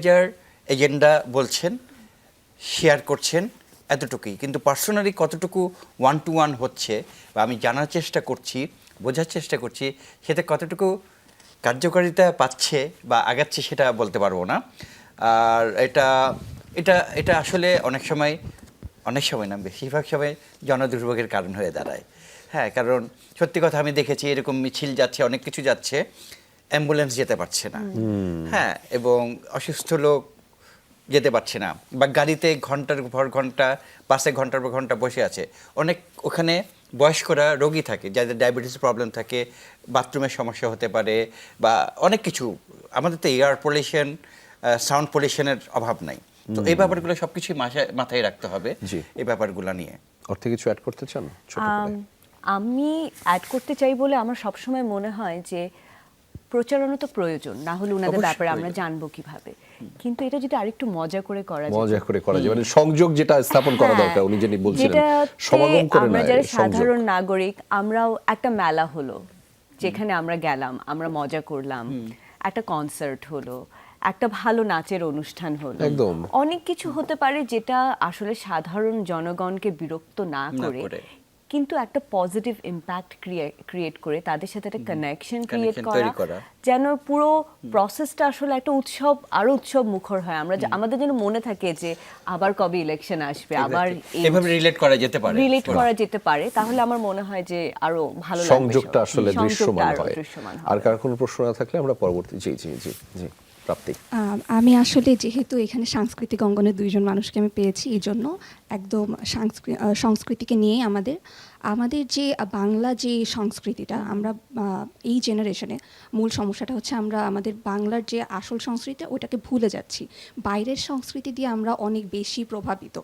যার এজেন্ডা বলছেন, শেয়ার করছেন, এতটুকুই। কিন্তু পার্সোনালি কতটুকু ওয়ান টু ওয়ান হচ্ছে বা আমি জানার চেষ্টা করছি, বোঝার চেষ্টা করছি, সেটা কতটুকু কার্যকারিতা পাচ্ছে বা আগাচ্ছে সেটা বলতে পারবো না। আর এটা আসলে অনেক সময় না, বেশিরভাগ সময় জনদুর্ভোগের কারণ হয়ে দাঁড়ায়। হ্যাঁ, কারণ সত্যি কথা আমি দেখেছি এরকম মিছিল যাচ্ছে, অনেক কিছু যাচ্ছে, অ্যাম্বুলেন্স যেতে পারছে না। হ্যাঁ, এবং অসুস্থ লোক যেতে পারছে না, বা গাড়িতে ঘন্টার পর ঘন্টা, বাসে ঘন্টার পর ঘন্টা বসে আছে। অনেক ওখানে বয়স্করা রোগী থাকে, যাদের ডায়াবেটিস প্রবলেম থাকে, বাথরুমের সমস্যা হতে পারে, বা অনেক কিছু। আমাদের তো এয়ার পলিউশন, সাউন্ড পলিউশনের অভাব নাই। তো এই ব্যাপারগুলো সবকিছুই মাথায় রাখতে হবে, এই ব্যাপারগুলো নিয়ে। অর্থে কিছু অ্যাড করতে চান? আমি অ্যাড করতে চাই বলে আমার সবসময় মনে হয় যে প্রচারণা তো প্রয়োজন, না হলে ওনাদের ব্যাপারে আমরা জানবো কিভাবে। কিন্তু এটা যদি আরেকটু মজা করে করা যায়, মানে সংযোগ যেটা স্থাপন করা দরকার, উনি যিনি বলছিলেন সমাগম করে না, আমরা যারা সংযোগ। সাধারণ নাগরিক, আমরাও একটা মেলা হলো যেখানে আমরা গেলাম, আমরা মজা করলাম, একটা কনসার্ট হলো, একটা ভালো নাচের অনুষ্ঠান হলো, একদম অনেক কিছু হতে পারে যেটা আসলে সাধারণ জনগণকে বিরক্ত না করে কিন্তু একটা পজিটিভ ইম্প্যাক্ট ক্রিয়েট করে তাদের সাথে একটা কানেকশন ক্রিয়েট করা, যেন পুরো প্রসেসটা আসলে একটা উৎসব মুখর হয়। আমাদের যেন মনে থাকে যে আবার কবে ইলেকশন আসবে, আবার এভাবে রিলেট করা যেতে পারে, তাহলে আমার মনে হয় যে আরো ভালো লাগবে, সংযোগটা আসলে দৃশ্যমান হয়। আর কার কোনো প্রশ্ন না থাকলে আমরা পরবর্তী। জি জি জি জি প্রাপ্তি। আমি আসলে যেহেতু এখানে সাংস্কৃতিক অঙ্গনে দুইজন মানুষকে আমি পেয়েছি, এই জন্য একদম সংস্কৃতিকে নিয়ে আমাদের যে বাংলা যে সংস্কৃতিটা, আমরা এই জেনারেশনে মূল সমস্যাটা হচ্ছে আমরা আমাদের বাংলার যে আসল সংস্কৃতি ওটাকে ভুলে যাচ্ছি, বাইরের সংস্কৃতি দিয়ে আমরা অনেক বেশি প্রভাবিত।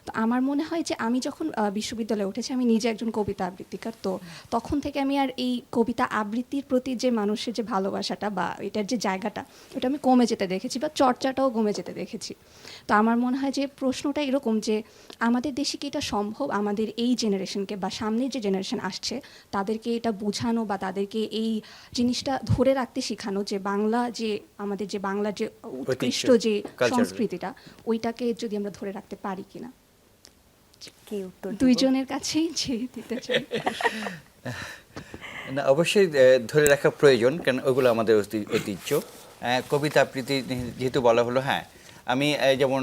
তো আমার মনে হয় যে আমি যখন বিশ্ববিদ্যালয়ে উঠেছি, আমি নিজে একজন কবিতা আবৃত্তিকার, তো তখন থেকে আমি আর এই কবিতা আবৃত্তির প্রতি যে মানুষের যে ভালোবাসাটা বা এটার যে জায়গাটা, ওটা আমি কমে যেতে দেখেছি, বা চর্চাটাও কমে যেতে দেখেছি। তো আমার মনে হয় যে প্রশ্নটা এরকম যে আমাদের দেশে কি এটা সম্ভব, আমাদের এই জেনারেশনকে বা সামনের যে জেনারেশন আসছে তাদেরকে এটা বোঝানো বা তাদেরকে এই জিনিসটা ধরে রাখতে শেখানো যে আমাদের যে বাংলার যে উৎকৃষ্ট যে সংস্কৃতিটা, ওইটাকে যদি আমরা ধরে রাখতে পারি কিনা। দুইজনের কাছেই যে দিতে চাই। না, অবশ্যই ধরে রাখা প্রয়োজন, কারণ ওগুলো আমাদের ঐতিহ্য। কবিতা আবৃত্তি যেহেতু বলা হলো, হ্যাঁ আমি যেমন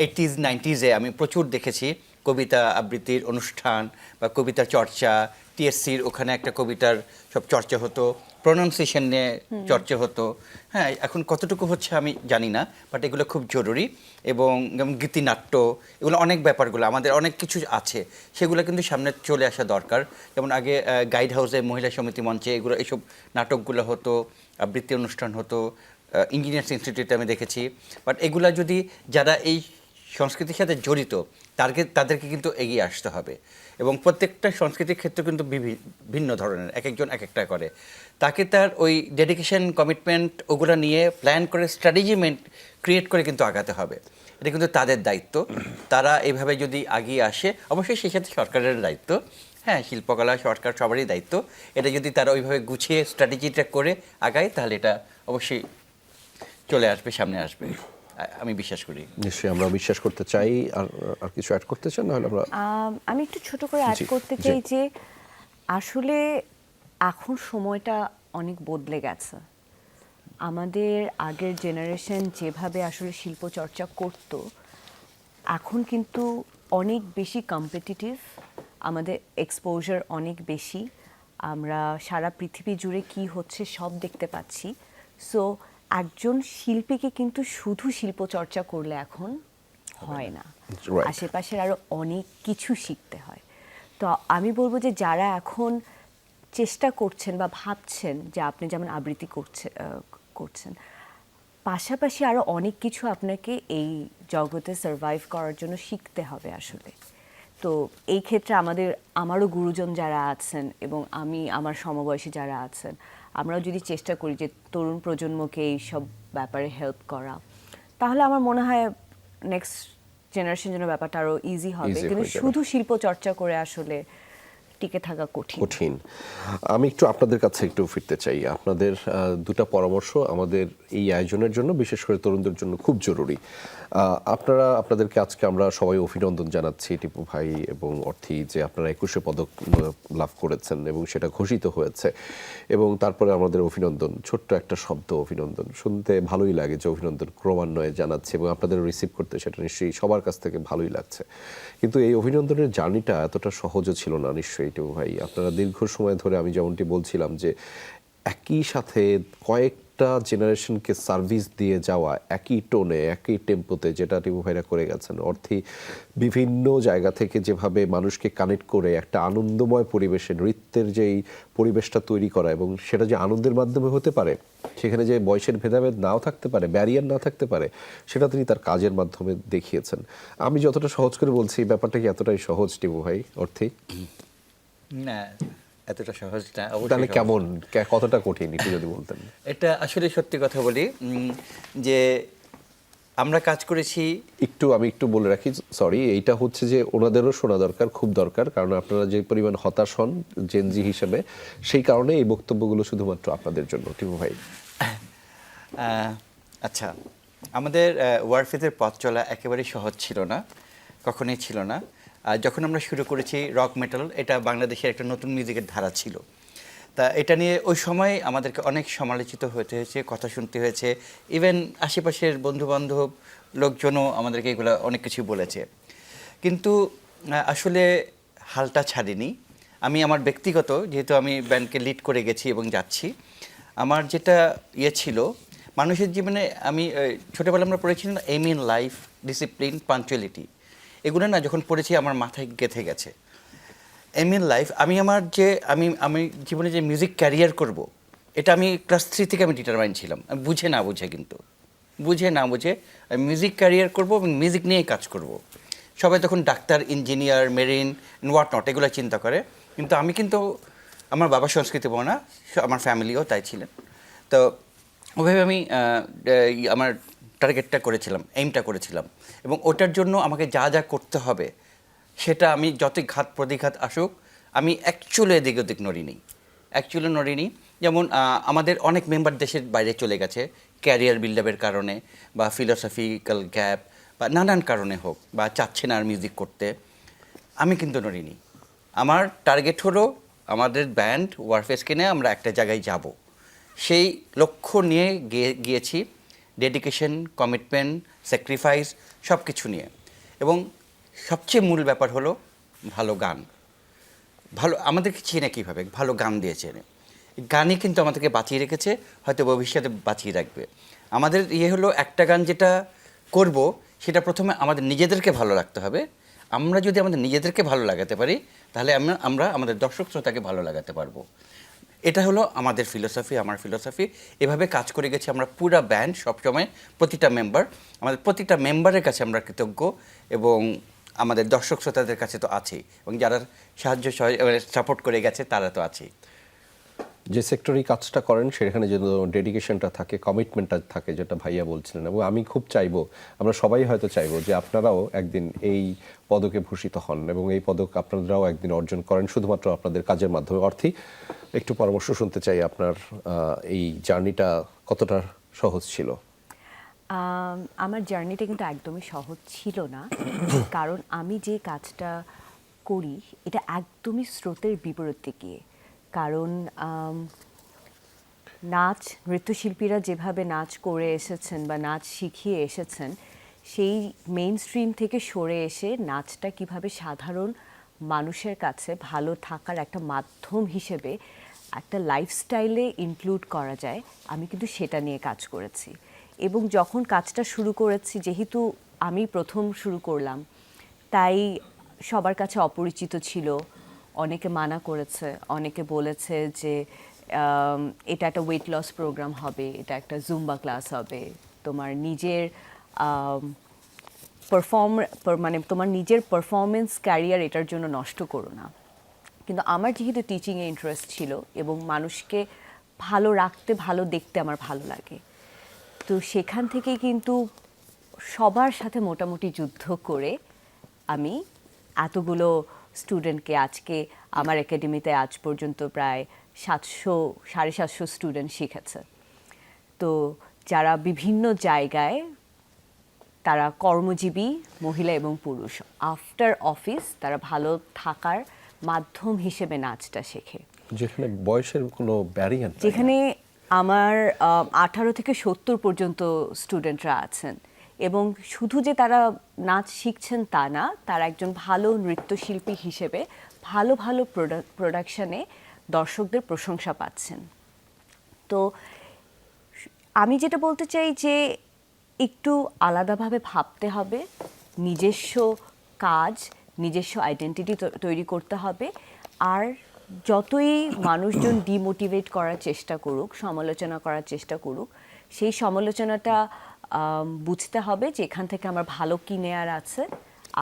80s 90s-এ আমি প্রচুর দেখেছি কবিতা আবৃত্তির অনুষ্ঠান বা কবিতা চর্চা, টিএসসির ওখানে একটা কবিতার সব চর্চা হতো, প্রনাউন্সিয়েশন নিয়ে চর্চা হতো। হ্যাঁ, এখন কতটুকু হচ্ছে আমি জানি না, বাট এগুলো খুব জরুরি। এবং যেমন গীতিনাট্য, এগুলো অনেক ব্যাপারগুলো আমাদের অনেক কিছু আছে, সেগুলো কিন্তু সামনে চলে আসা দরকার। যেমন আগে গাইড হাউসে, মহিলা সমিতি মঞ্চে এগুলো এইসব নাটকগুলো হতো, আবৃত্তি অনুষ্ঠান হতো, ইঞ্জিনিয়ার্স ইনস্টিটিউটে আমি দেখেছি। বাট এগুলা যদি যারা এই সংস্কৃতির সাথে জড়িত তাদেরকে কিন্তু এগিয়ে আসতে হবে। এবং প্রত্যেকটা সংস্কৃতির ক্ষেত্রে কিন্তু ভিন্ন ধরনের, এক একজন এক একটা করে। তাকে তার ওই ডেডিকেশন, কমিটমেন্ট ওগুলো নিয়ে প্ল্যান করে স্ট্র্যাটেজিমেন্ট ক্রিয়েট করে কিন্তু আগাতে হবে। এটা কিন্তু তাদের দায়িত্ব। তারা এইভাবে যদি আগিয়ে আসে, অবশ্যই সেই সাথে সরকারের দায়িত্ব, হ্যাঁ, শিল্পকলা সরকার সবারই দায়িত্ব। এটা যদি তারা ওইভাবে গুছিয়ে স্ট্র্যাটেজিটা করে আগায়, তাহলে এটা অবশ্যই চলে আসবে, সামনে আসবে, আমি বিশ্বাস করি। নিশ্চয়ই আমরা বিশ্বাস করতে চাই। আর আর কিছু অ্যাড করতে চান? নাহলে আমরা আমি একটু ছোট করে অ্যাড জি, করতে জি। চাই যে আসলে এখন সময়টা অনেক বদলে গেছে। আমাদের আগের জেনারেশন যেভাবে আসলে শিল্প চর্চা করত, এখন কিন্তু অনেক বেশি কম্পিটিটিভ, আমাদের এক্সপোজার অনেক বেশি, আমরা সারা পৃথিবী জুড়ে কি হচ্ছে সব দেখতে পাচ্ছি। সো একজন শিল্পীকে কিন্তু শুধু শিল্প চর্চা করলে এখন হয় না, Right. আশেপাশের আরো অনেক কিছু শিখতে হয়। তো আমি বলবো যে যারা এখন চেষ্টা করছেন বা ভাবছেন যে আপনি যেমন আবৃত্তি করছেন, পাশাপাশি আরো অনেক কিছু আপনাকে এই জগতে সার্ভাইভ করার জন্য শিখতে হবে আসলে। তো এই ক্ষেত্রে আমারও গুরুজন যারা আছেন এবং আমার সমবয়সী যারা আছেন, আমরাও যদি চেষ্টা করি যে তরুণ প্রজন্মকে এই সব ব্যাপারে হেল্প করা, তাহলে আমার মনে হয় নেক্সট জেনারেশন জন্য ব্যাপারটা আরো ইজি হবে। Easy কিন্তু হয়ে যাবে। শুধু শিল্প চর্চা করে আসলে টিকে থাকা কঠিন। কঠিন। আমি একটু আপনাদের কাছে একটু ফিরতে চাই। আপনাদের দুটা পরামর্শ আমাদের এই আয়োজনের জন্য, বিশেষ করে তরুণদের জন্য খুব জরুরি। আপনাদেরকে আজকে আমরা সবাই অভিনন্দন জানাচ্ছি, টিপু ভাই এবং অর্থী, যে আপনারা 21শে পদক লাভ করেছেন এবং সেটা ঘোষিত হয়েছে। এবং তারপরে আমাদের অভিনন্দন, ছোট্ট একটা শব্দ অভিনন্দন, শুনতে ভালোই লাগে যে অভিনন্দন ক্রমান্বয়ে জানাচ্ছে, এবং আপনাদের রিসিভ করতে সেটা নিশ্চয়ই সবার কাছ থেকে ভালোই লাগছে। কিন্তু এই অভিনন্দনের জার্নিটা এতটা সহজও ছিল না নিশ্চয়ই টিপু ভাই। আপনারা দীর্ঘ সময় ধরে, আমি যেমনটি বলছিলাম, যে একই সাথে কয়েকটা জেনারেশনকে সার্ভিস দিয়ে যাওয়া, একই টোনে, একই টেম্পোতে, যেটা টিপু ভাইরা করে গেছেন। অর্থী বিভিন্ন জায়গা থেকে যেভাবে মানুষকে কানেক্ট করে একটা আনন্দময় পরিবেশে নৃত্যের যেই পরিবেশটা তৈরি করা, এবং সেটা যে আনন্দের মাধ্যমে হতে পারে, সেখানে যে বয়সের ভেদাভেদ নাও থাকতে পারে, ব্যারিয়ার না থাকতে পারে, সেটা তিনি তার কাজের মাধ্যমে দেখিয়েছেন। আমি যতটা সহজ করে বলছি, এই ব্যাপারটা কি এতটাই সহজ টিপু ভাই, অর্থী? না, এতটা সহজ না। তাহলে কেমন, কতটা কঠিন একটু যদি বলতেন। এটা আসলে সত্যি কথা বলি, যে আমরা কাজ করেছি। আমি একটু বলে রাখি, সরি, এইটা হচ্ছে যে ওনাদেরও শোনা দরকার, খুব দরকার, কারণ আপনারা যে পরিমাণ হতাশ হন জেনজি হিসেবে, সেই কারণে এই বক্তব্যগুলো শুধুমাত্র আপনাদের জন্য। টিপু ভাই, আচ্ছা, আমাদের ওয়ারফেজের পথ চলা একেবারেই সহজ ছিল না, কখনোই ছিল না। যখন আমরা শুরু করেছি রক মেটাল, এটা বাংলাদেশের একটা নতুন মিউজিকের ধারা ছিল। তা এটা নিয়ে ওই সময় আমাদেরকে অনেক সমালোচিত হতে হয়েছে, কথা শুনতে হয়েছে। ইভেন আশেপাশের বন্ধুবান্ধব লোকজনও আমাদেরকে এগুলো অনেক কিছু বলেছে। কিন্তু আসলে হালটা ছাড়িনি। আমি আমার ব্যক্তিগত, যেহেতু আমি ব্যান্ডকে লিড করে গেছি এবং যাচ্ছি, আমার যেটা ছিল মানুষের জীবনে, আমি ছোটোবেলা আমরা পড়েছি না, aim in life, discipline, punctuality, এগুলো না যখন পড়েছি আমার মাথায় গেঁথে গেছে। এম ইন লাইফ, আমি জীবনে যে মিউজিক ক্যারিয়ার করব, এটা আমি ক্লাস 3 থেকে আমি ডিটারমাইন ছিলাম। আমি বুঝে না বুঝে আমি মিউজিক ক্যারিয়ার করব এবং মিউজিক নিয়েই কাজ করব। সবাই তখন doctor, engineer, marine, what not এগুলো চিন্তা করে। কিন্তু আমি কিন্তু, আমার বাবা সংস্কৃতি বনা, আমার ফ্যামিলিও তাই ছিলেন। তো ওভাবে আমি আমার টার্গেটটা করেছিলাম, এইমটা করেছিলাম, এবং ওটার জন্য আমাকে যা যা করতে হবে সেটা আমি যতই ঘাত প্রতিঘাত আসুক, আমি অ্যাকচুয়ালি এদিক ওদিক নড়িনি। যেমন আমাদের অনেক মেম্বার দেশের বাইরে চলে গেছে ক্যারিয়ার বিল্ডআপের কারণে, বা ফিলোসফিক্যাল গ্যাপ, বা নানান কারণে হোক, বা চাচ্ছে না আর মিউজিক করতে। আমি কিন্তু নড়িনি। আমার টার্গেট হলো আমাদের ব্যান্ড ওয়ারফেজকে নিয়ে আমরা একটা জায়গায় যাব, সেই লক্ষ্য নিয়ে গিয়েছি। ডেডিকেশন, কমিটমেন্ট, স্যাক্রিফাইস সব কিছু নিয়ে। এবং সবচেয়ে মূল ব্যাপার হলো ভালো গান। ভালো আমাদেরকে চেনে কীভাবে? ভালো গান দিয়ে চেনে। গানই কিন্তু আমাদেরকে বাঁচিয়ে রেখেছে, হয়তো ভবিষ্যতে বাঁচিয়ে রাখবে। আমাদের হলো একটা গান যেটা করব সেটা প্রথমে আমাদের নিজেদেরকে ভালো রাখতে হবে। আমরা যদি আমাদের নিজেদেরকে ভালো লাগাতে পারি তাহলে আমরা আমাদের দর্শক শ্রোতাকে ভালো লাগাতে পারবো। এটা হলো আমাদের ফিলোসফি, আমার ফিলোসফি। এভাবে কাজ করে গেছি আমরা পুরা ব্যান্ড, সবসময় প্রতিটা মেম্বার। আমাদের প্রতিটা মেম্বারের কাছে আমরা কৃতজ্ঞ, এবং আমাদের দর্শক শ্রোতাদের কাছে তো আছেই, এবং যারা সাপোর্ট করে গেছে তারা তো আছেই। যে সেক্টরে কাজটা করেন সেখানে যে ডেডিকেশনটা থাকে, কমিটমেন্টটা থাকে, যেটা ভাইয়া বলছিলেন, এবং আমি খুব চাইবো, আমরা সবাই হয়তো চাইবো যে আপনারাও একদিন এই পদকে ভূষিত হন এবং এই পদক আপনারাও একদিন অর্জন করেন শুধুমাত্র আপনাদের কাজের মাধ্যমে। অর্থী, একটু পরামর্শ শুনতে চাই, আপনার এই জার্নিটা কতটা সহজ ছিল? আমার জার্নিটা কিন্তু একদমই সহজ ছিল না, কারণ আমি যে কাজটা করি এটা একদমই স্রোতের বিপরীতে গিয়ে। কারণ নাচ, নৃত্যশিল্পীরা যেভাবে নাচ করে এসেছেন বা নাচ শিখিয়ে এসেছেন, সেই মেইন স্ট্রিম থেকে সরে এসে নাচটা কিভাবে সাধারণ মানুষের কাছে ভালো থাকার একটা মাধ্যম হিসেবে একটা লাইফস্টাইলে ইনক্লুড করা যায়, আমি কিন্তু সেটা নিয়ে কাজ করেছি। এবং যখন কাজটা শুরু করেছি, যেহেতু আমি প্রথম শুরু করলাম, তাই সবার কাছে অপরিচিত ছিল। অনেকে মানা করেছে, অনেকে বলেছে যে এটা একটা ওয়েট লস প্রোগ্রাম হবে, এটা একটা জুম্বা ক্লাস হবে, তোমার নিজের তোমার নিজের পারফরমেন্স ক্যারিয়ার এটার জন্য নষ্ট করো না। কিন্তু আমার যেহেতু টিচিংয়ে ইন্টারেস্ট ছিল এবং মানুষকে ভালো রাখতে, ভালো দেখতে আমার ভালো লাগে, তো সেখান থেকে কিন্তু সবার সাথে মোটামুটি যুদ্ধ করে আমি এতগুলো স্টুডেন্টকে, আজকে আমার একাডেমিতে আজ পর্যন্ত প্রায় 700-750 স্টুডেন্ট শিখেছে। তো যারা বিভিন্ন জায়গায়, তারা কর্মজীবী মহিলা এবং পুরুষ, আফটার অফিস তারা ভালো থাকার মাধ্যম হিসেবে নাচটা শেখে। যেখানে বয়সের কোনো ব্যারিয়ার, যেখানে আমার 18 থেকে 70 পর্যন্ত স্টুডেন্টরা আছেন, এবং শুধু যে তারা নাচ শিখছেন তা না, তারা একজন ভালো নৃত্যশিল্পী হিসেবে ভালো ভালো প্রোডাকশনে দর্শকদের প্রশংসা পাচ্ছেন। তো আমি যেটা বলতে চাই যে একটু আলাদাভাবে ভাবতে হবে, নিজস্ব কাজ, নিজস্ব আইডেন্টিটি তৈরি করতে হবে। আর যতই মানুষজন ডিমোটিভেট করার চেষ্টা করুক, সমালোচনা করার চেষ্টা করুক, সেই সমালোচনাটা বুঝতে হবে যে এখান থেকে আমার ভালো কি নেয়ার আছে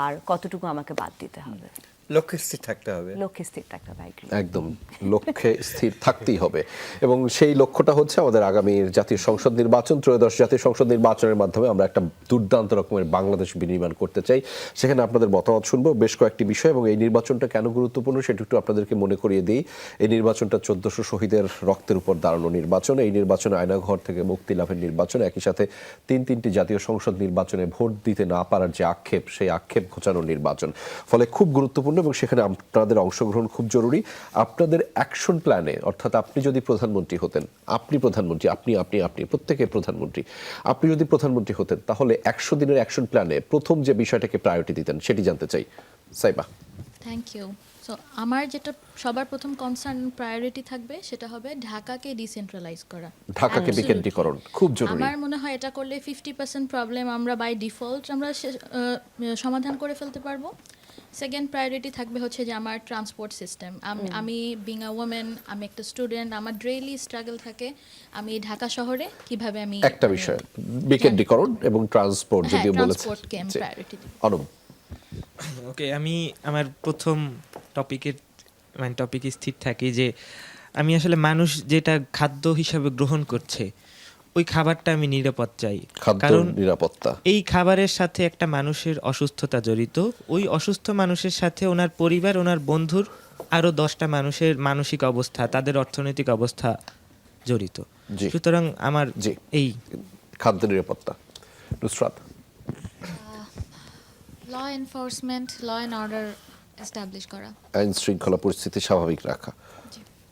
আর কতটুকু আমাকে বাদ দিতে হবে। লক্ষ্যে স্থির থাকতে হবে। লক্ষ্যে স্থির থাকতে হবে, একদম লক্ষ্যে স্থির থাকতেই হবে। এবং সেই লক্ষ্যটা হচ্ছে আমাদের আগামীর জাতীয় সংসদ নির্বাচন। ত্রয়োদশ জাতীয় সংসদ নির্বাচনের মাধ্যমে আমরা একটা দুর্দান্ত রকমের বাংলাদেশ বিনির্মাণ করতে চাই। সেখানে আপনাদের মতামত শুনবো বেশ কয়েকটি বিষয়, এবং এই নির্বাচনটা কেন গুরুত্বপূর্ণ সেটা একটু আপনাদেরকে মনে করিয়ে দিই। এই নির্বাচনটা 1400 শহীদের রক্তের উপর দাঁড়ানো নির্বাচন। এই নির্বাচনে আয়নাঘর থেকে মুক্তি লাভের নির্বাচন, একই সাথে তিনটি জাতীয় সংসদ নির্বাচনে ভোট দিতে না পারার যে আক্ষেপ, সেই আক্ষেপ ঘোচানোর নির্বাচন। ফলে খুব গুরুত্বপূর্ণ, এবং সেখানে আপনাদের অংশগ্রহণ খুব জরুরি। আপনাদের অ্যাকশন প্ল্যানে, অর্থাৎ আপনি যদি প্রধানমন্ত্রী হতেন, আপনি প্রধানমন্ত্রী, আপনি প্রত্যেকে প্রধানমন্ত্রী, আপনি যদি প্রধানমন্ত্রী হতেন তাহলে 100 দিনের অ্যাকশন প্ল্যানে প্রথম যে বিষয়টাকে প্রায়োরিটি দিতেন সেটি জানতে চাই। সাইবা। Thank you. সো আমার যেটা সবার প্রথম কনসার্ন প্রায়োরিটি থাকবে সেটা হবে ঢাকাকে ডিসেন্ট্রালাইজ করা, ঢাকাকে Absolutely. বিকেন্দ্রীকরণ খুব জরুরি। আমার মনে হয় এটা করলে 50% প্রবলেম আমরা বাই ডিফল্ট আমরা সমাধান করে ফেলতে পারবো। সেকেন্ড প্রায়োরিটি থাকবে হচ্ছে যে আমার ট্রান্সপোর্ট সিস্টেম। আমি বিং আ ওমেন, আমি একটা স্টুডেন্ট, আমার ডেইলি স্ট্রাগল থাকে আমি ঢাকা শহরে কিভাবে আমি একটা বিষয় বিকেন্দ্রীকরণ এবং ট্রান্সপোর্ট যদিও বলেছে। ট্রান্সপোর্টকে আমি প্রায়োরিটি দিই। অনুপ। ওকে, আমি আমার প্রথম টপিকে স্থির থাকি যে আমি আসলে মানুষ যেটা খাদ্য হিসাবে গ্রহণ করছে ওই খাবারটা আমি নিরাপদ চাই, কারণ নিরাপত্তা, এই খাবারের সাথে একটা মানুষের অসুস্থতা জড়িত, ওই অসুস্থ মানুষের সাথে ওনার পরিবার, ওনার বন্ধুর আরো 10টা মানুষের মানসিক অবস্থা, তাদের অর্থনৈতিক অবস্থা জড়িত। সুতরাং আমার এই খাদ্য নিরাপত্তা। Nusrat. Law enforcement, law and order establish করা, আইন শৃঙ্খলা পরিস্থিতি স্বাভাবিক রাখা।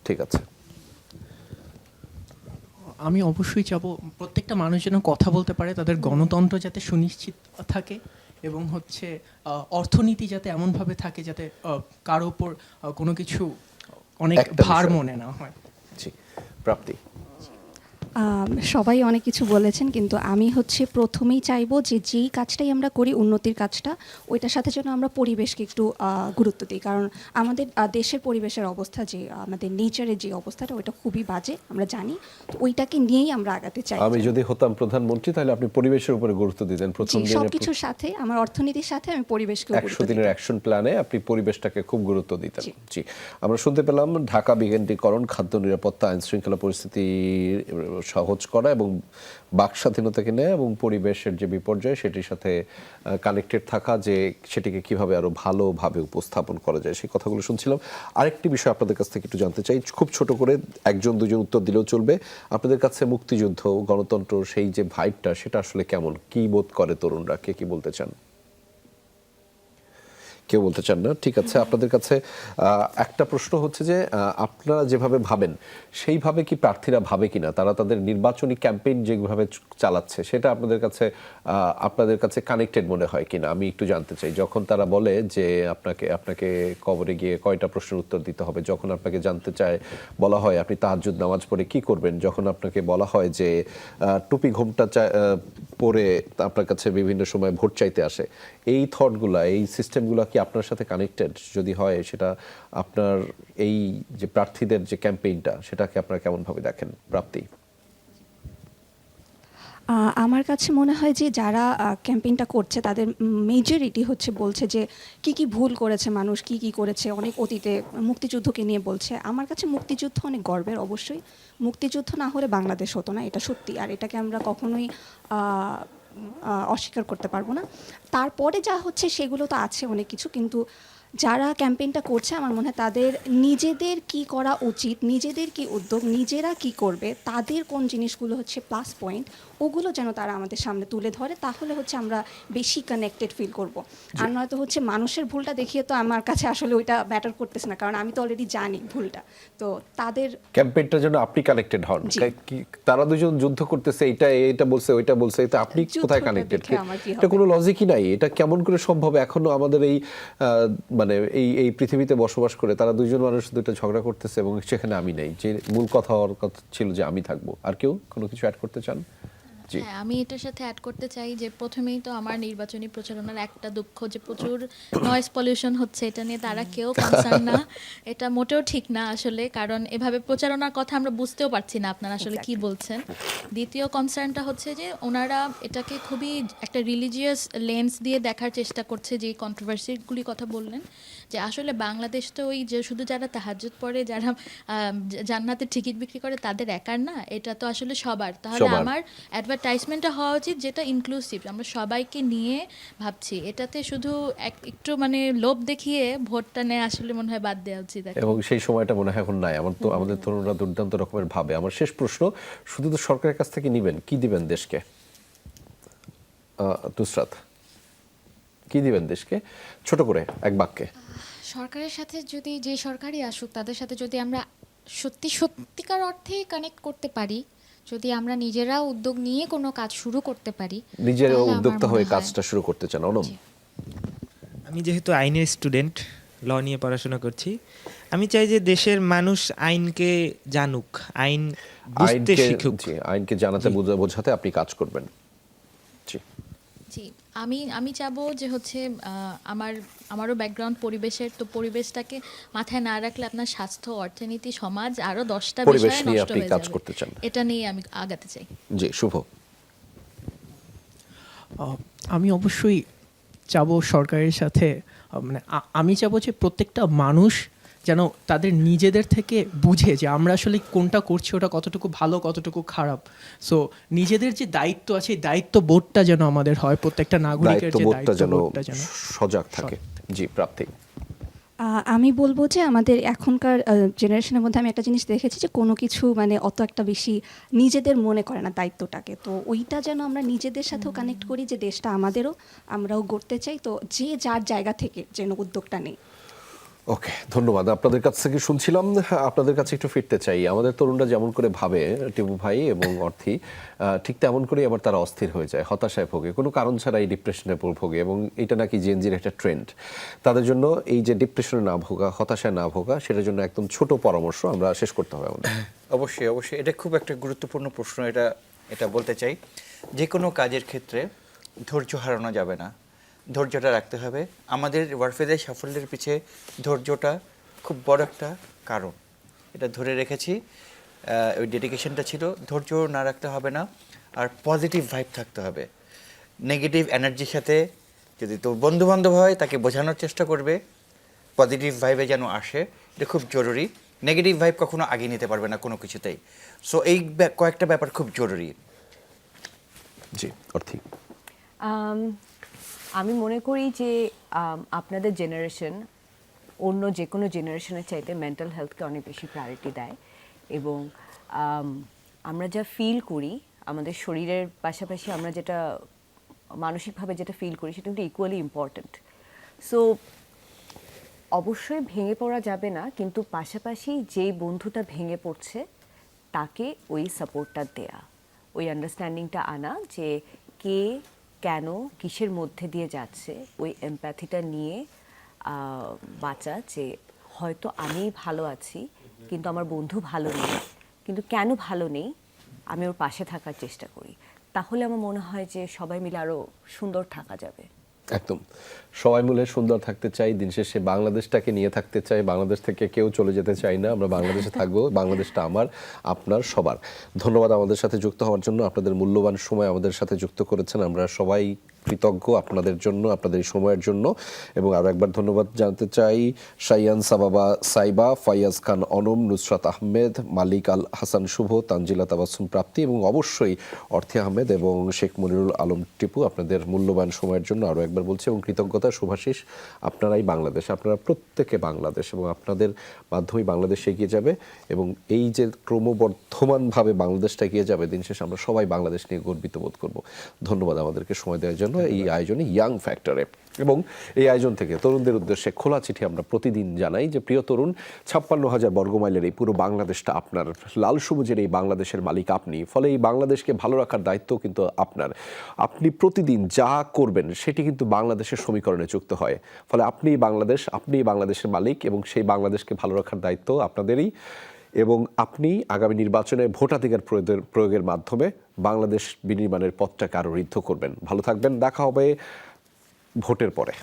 ঠিক আছে। আমি অবশ্যই চাবো প্রত্যেকটা মানুষ যেন কথা বলতে পারে, তাদের গণতন্ত্র যাতে সুনিশ্চিত থাকে, এবং হচ্ছে অর্থনীতি যাতে এমনভাবে থাকে যাতে কারো উপর কোনো কিছু অনেক একটা ভার বিষয়। মনে না হয়। জি, প্রাপ্তি। সবাই অনেক কিছু বলেছেন, কিন্তু আমি হচ্ছে প্রথমেই চাইবো যে যেই কাজটাই আমরা করি উন্নতির কাজটা, ওইটার সাথে যেন আমরা পরিবেশকে একটু গুরুত্ব দিই। কারণ আমাদের দেশের পরিবেশের অবস্থা, যে আমাদের নেচারের যে অবস্থাটা, ওইটা খুবই বাজে, আমরা জানি। তো ওইটাকে নিয়েই আমরা আগাতে চাই। আমি যদি হতাম প্রধানমন্ত্রী তাহলে আপনি পরিবেশের উপরে গুরুত্ব দিতেন প্রথম জি, দিনে। সবকিছুর সাথে আমার অর্থনীতির সাথে আমি পরিবেশকে 100 দিনের অ্যাকশন প্ল্যানে আপনি পরিবেশটাকে খুব গুরুত্ব দিতেন। জি, আমরা শুনতে পেলাম ঢাকা বিকেন্দ্রীকরণ, খাদ্য নিরাপত্তা, আইন শৃঙ্খলা পরিস্থিতি সহজ করা এবং বাক স্বাধীনতাকে নেয় এবং পরিবেশের যে বিপর্যয় সেটির সাথে কানেক্টেড থাকা, যে সেটিকে কিভাবে আরো ভালোভাবে উপস্থাপন করা যায় সেই কথাগুলো শুনছিলাম। আরেকটি বিষয় আপনাদের কাছ থেকে একটু জানতে চাই, খুব ছোট করে, একজন দুজন উত্তর দিলেও চলবে। আপনাদের কাছে মুক্তিযুদ্ধ, গণতন্ত্র, সেই যে ভাইবটা, সেটা আসলে কেমন, কি বোধ করে তরুণরা? কে কি বলতে চান? কেউ বলতে চান না? ঠিক আছে, আপনাদের কাছে একটা প্রশ্ন হচ্ছে যে আপনারা যেভাবে ভাবেন সেইভাবে কি প্রার্থীরা ভাবে কিনা, তারা তাদের নির্বাচনী ক্যাম্পেইন যেভাবে চালাচ্ছে সেটা আপনাদের কাছে কানেক্টেড মনে হয় কিনা, আমি একটু জানতে চাই। যখন তারা বলে যে আপনাকে কবরে গিয়ে কয়টা প্রশ্নের উত্তর দিতে হবে, যখন আপনাকে জানতে চায় বলা হয় আপনি তাহাজ্জুদ নামাজ পড়ে কি করবেন, যখন আপনাকে বলা হয় যে টুপি ঘোমটা পরে আপনার কাছে বিভিন্ন সময় ভোট চাইতে আসে, এই থটগুলা, এই সিস্টেমগুলো কি আপনার সাথে কানেক্টেড? যদি হয় সেটা আপনার এই যে প্রার্থীদের যে ক্যাম্পেইনটা, সেটাকে আপনারা কেমনভাবে দেখেন? প্রাপ্তি। আমার কাছে মনে হয় যে যারা ক্যাম্পেইনটা করছে তাদের মেজরিটি হচ্ছে বলছে যে কি কি ভুল করেছে মানুষ, কি কি করেছে অনেক অতীতে, মুক্তিযুদ্ধকে নিয়ে বলছে। আমার কাছে মুক্তিযুদ্ধ অনেক গর্বের, অবশ্যই। মুক্তিযুদ্ধ না হলে বাংলাদেশ হতো না, এটা সত্যি, আর এটাকে আমরা কখনোই অস্বীকার করতে পারবো না। তারপরে যা হচ্ছে সেগুলো তো আছে অনেক কিছু, কিন্তু যারা ক্যাম্পেইনটা করছে আমার মনে হয় তাদের নিজেদের কি করা উচিত, নিজেদের কি উদ্যোগ, নিজেরা কি করবে, তাদের কোন জিনিসগুলো হচ্ছে প্লাস পয়েন্ট, ওগুলো যেন তারা আমাদের সামনে তুলে ধরে, তাহলে হচ্ছে আমরা বেশি কানেক্টেড ফিল করব। আর নয়তো হচ্ছে মানুষের ভুলটা দেখিয়ে তো আমার কাছে আসলে ওইটা ম্যাটার করতেছে না, কারণ আমি তো অলরেডি জানি ভুলটা। তো তাদের ক্যাম্পেইনটার জন্য আপনি কানেক্টেড হন। জি। তারা দুজন যুদ্ধ করতেছে, এটা বলছে, ওইটা বলছে, এটা আপনি যুদ্ধটা কোথায় কানেক্টেড? দেখে আমার কি এটা হবে? কোনো লজিকই নাই। এটা কেমন করে সম্ভব? এখনো আমাদের এই মানে এই পৃথিবীতে বসবাস করে তারা দুইজন মানুষ দুটো ঝগড়া করতেছে এবং সেখানে আমি নেই, যে মূল কথা হওয়ার কথা ছিল যে আমি থাকবো। আর কেউ কোনো কিছু অ্যাড করতে চান? জি। হ্যাঁ, আমি এটার সাথে অ্যাড করতে চাই যে প্রথমেই তো আমার নির্বাচনী প্রচারণার একটা দুঃখ যে প্রচুর নয়েজ পলিউশন হচ্ছে, এটা নিয়ে তারা কেউ কনসার্ন না। এটা মোটেও ঠিক না আসলে, কারণ এভাবে প্রচারণার কথা আমরা বুঝতেও পারছি না আপনারা আসলে কি বলছেন। দ্বিতীয় কনসার্নটা হচ্ছে যে ওনারা এটাকে খুবই একটা রিলিজিয়াস লেন্স দিয়ে দেখার চেষ্টা করছে, যে কন্ট্রোভার্সিগুলি কথা বললেন, যে আসলে বাংলাদেশ তো ওই যে শুধু যারা তাহাজ্জুদ পড়ে, যারা জান্নাতের টিকিট বিক্রি করে তাদের একার না, এটা তো আসলে সবার। তাহলে সবার। আমার অ্যাডভার্টাইজমেন্টটা হওয়া উচিত যেটা ইনক্লুসিভ, আমরা সবাইকে নিয়ে ভাবছি। এটাতে শুধু একটু মানে লোভ দেখিয়ে ভোটটা নেয় আসলে মনে হয় বাদ দেওয়া উচিত এখন। এবং সেই সময়টা মনে হয় এখন নাই। আমাদের তরুণরা দুর্দান্ত রকমের ভাবে। আমার শেষ প্রশ্ন, শুধু তো সরকারের কাছ থেকে নিবেন, কি দিবেন দেশকে? নুসরাত, কি দিবেন দেশকে ছোট করে এক বাক্যে? সরকারের সাথে যদি যে সরকারই আসুক তাদের সাথে যদি আমরা সত্যিকার অর্থেই কানেক্ট করতে পারি, যদি আমরা নিজেরা উদ্যোগ নিয়ে কোনো কাজ শুরু করতে পারি, নিজের তাহলে আমার উদ্যোক্তা মনে হয়ে হয়- কাজটা শুরু করতে চান? অনম। জি। আমি যেহেতু আইনের স্টুডেন্ট, ল নিয়ে পড়াশোনা করছি, আমি চাই যে দেশের মানুষ আইনকে জানুক, আইন বুঝতে শিখুক। জি, আইনকে জানাতে বোঝাতে আপনি কাজ করবেন। জি। জি, আমি চাবো যে হচ্ছে আমারও ব্যাকগ্রাউন্ড পরিবেশের, তো পরিবেশটাকে মাথায় না রাখলে আপনার স্বাস্থ্য, অর্থনীতি, সমাজ আরো 10টা পরিবেশ বিষয় নিয়ে নষ্ট আপনি হয়ে কাজ যাবে। করতে চান। এটা নিয়ে আমি আগাতে চাই। জি, শুভ। আমি অবশ্যই চাবো সরকারের সাথে মানে আমি চাবো যে প্রত্যেকটা মানুষ যেন তাদের নিজেদের থেকে বুঝে যে আমরা আসলে কোনটা করছি, ওটা কতটুকু ভালো, কতটুকু খারাপ। সো নিজেদের যে দায়িত্ব আছে, এই দায়িত্ব বোধটা যেন আমাদের হয়, প্রত্যেকটা নাগরিকের যে দায়িত্ববোধটা যেন দায়িত্ববোধটা যেন সজাগ থাকে। জি, প্রাপ্তি। আমি বলবো যে আমাদের এখনকার জেনারেশনের মধ্যে আমি একটা জিনিস দেখেছি যে কোনো কিছু মানে অত একটা বেশি নিজেদের মনে করে না দায়িত্বটাকে। তো ওইটা যেন আমরা নিজেদের সাথেও কানেক্ট করি যে দেশটা আমাদেরও, আমরাও গড়তে চাই। তো যে যার জায়গা থেকে যেন উদ্যোগটা নেই। ওকে, ধন্যবাদ। আপনাদের কাছ থেকে শুনছিলাম, আপনাদের কাছে একটু ফিরতে চাই। আমাদের তরুণরা যেমন করে ভাবে টিপু ভাই এবং অর্থী, ঠিক তেমন করেই আবার তারা অস্থির হয়ে যায়, হতাশায় ভোগে, কোনো কারণ ছাড়াই ডিপ্রেশনে ভোগে, এবং এটা নাকি জেনজির একটা ট্রেন্ড। তাদের জন্য এই যে ডিপ্রেশনে না ভোগা, হতাশায় না ভোগা, সেটার জন্য একদম ছোট পরামর্শ আমরা শেষ করতে হবে আমাদের। অবশ্যই অবশ্যই, এটা খুব একটা গুরুত্বপূর্ণ প্রশ্ন। এটা বলতে চাই, যে কোনো কাজের ক্ষেত্রে ধৈর্য হারানো যাবে না, ধৈর্যটা রাখতে হবে। আমাদের ওয়ারফেজের সাফল্যের পিছে ধৈর্যটা খুব বড় একটা কারণ, এটা ধরে রেখেছি। ওই ডেডিকেশনটা ছিল। ধৈর্য না রাখতে হবে না, আর পজিটিভ ভাইব থাকতে হবে। নেগেটিভ এনার্জির সাথে যদি তোর বন্ধু বান্ধব হয়, তাকে বোঝানোর চেষ্টা করবে পজিটিভ ভাইবে যেন আসে, এটা খুব জরুরি। নেগেটিভ ভাইব কখনো আগে নিতে পারবে না কোনো কিছুতেই। সো এই কয়েকটা ব্যাপার খুব জরুরি। জি, অর্থী। আমি মনে করি যে আপনাদের জেনারেশন অন্য যে কোনো জেনারেশনের চাইতে মেন্টাল হেলথকে অনেক বেশি প্রায়োরিটি দেয়, এবং আমরা যা ফিল করি আমাদের শরীরের পাশাপাশি আমরা যেটা মানসিকভাবে যেটা ফিল করি সেটা কিন্তু ইকুয়ালি ইম্পর্ট্যান্ট। সো অবশ্যই ভেঙে পড়া যাবে না, কিন্তু পাশাপাশি যেই বন্ধুটা ভেঙে পড়ছে তাকে ওই সাপোর্টটা দেয়া, ওই আন্ডারস্ট্যান্ডিংটা আনা, যে কে কেন কিসের মধ্যে দিয়ে যাচ্ছে, ওই এমপ্যাথিটা নিয়ে বাঁচা, যে হয়তো আমি ভালো আছি কিন্তু আমার বন্ধু ভালো নেই, কিন্তু কেন ভালো নেই আমি ওর পাশে থাকার চেষ্টা করি। তাহলে আমার মনে হয় যে সবাই মিলে আরও সুন্দর থাকা যাবে। একদম, সবাই মিলে সুন্দর থাকতে চাই, দিন শেষে বাংলাদেশটাকে নিয়ে থাকতে চাই, বাংলাদেশ থেকে কেউ চলে যেতে চাই না, আমরা বাংলাদেশে থাকবো, বাংলাদেশটা আমার, আপনার, সবার। ধন্যবাদ আমাদের সাথে যুক্ত হওয়ার জন্য, আপনাদের মূল্যবান সময় আমাদের সাথে যুক্ত করেছেন, আমরা সবাই কৃতজ্ঞ আপনাদের জন্য, আপনাদের এই সময়ের জন্য। এবং আরও একবার ধন্যবাদ জানাতে চাই শাইয়ান সাবাবা সাইবা, ফাইয়াজ খান অনম, নুসরাত আহমেদ, মালিক আল হাসান শুভ, তানজিলা তাবাসসুম প্রাপ্তি, এবং অবশ্যই অর্থী আহমেদ এবং শেখ মনিরুল আলম টিপু, আপনাদের মূল্যবান সময়ের জন্য আরও একবার বলছি। এবং কৃতজ্ঞতা, শুভাশিস, আপনারাই বাংলাদেশ, আপনারা প্রত্যেকে বাংলাদেশ, এবং আপনাদের মাধ্যমেই বাংলাদেশ এগিয়ে যাবে। এবং এই যে ক্রমবর্ধমানভাবে বাংলাদেশটা এগিয়ে যাবে, দিন শেষে আমরা সবাই বাংলাদেশ নিয়ে গর্বিত বোধ করব। ধন্যবাদ আমাদেরকে সময় দেওয়ার জন্য এই আয়োজনে, ইয়াং ফ্যাক্টরে। এবং এই আয়োজন থেকে তরুণদের উদ্দেশ্যে খোলা চিঠি আমরা প্রতিদিন জানাই যে, প্রিয় তরুণ, 56,000 বর্গমাইলের এই পুরো বাংলাদেশটা আপনার, লাল সবুজের এই বাংলাদেশের মালিক আপনি, ফলে এই বাংলাদেশকে ভালো রাখার দায়িত্ব কিন্তু আপনার। আপনি প্রতিদিন যা করবেন সেটি কিন্তু বাংলাদেশের সমীকরণে যুক্ত হয়, ফলে আপনিই বাংলাদেশ, আপনিই বাংলাদেশের মালিক, এবং সেই বাংলাদেশকে ভালো রাখার দায়িত্ব আপনাদেরই। এবং আপনি আগামী নির্বাচনে ভোটাধিকার প্রয়োগের মাধ্যমে বাংলাদেশ বিনির্মাণের পথটাকে আরও ঋদ্ধ করবেন। ভালো থাকবেন, দেখা হবে ভোটের পরে।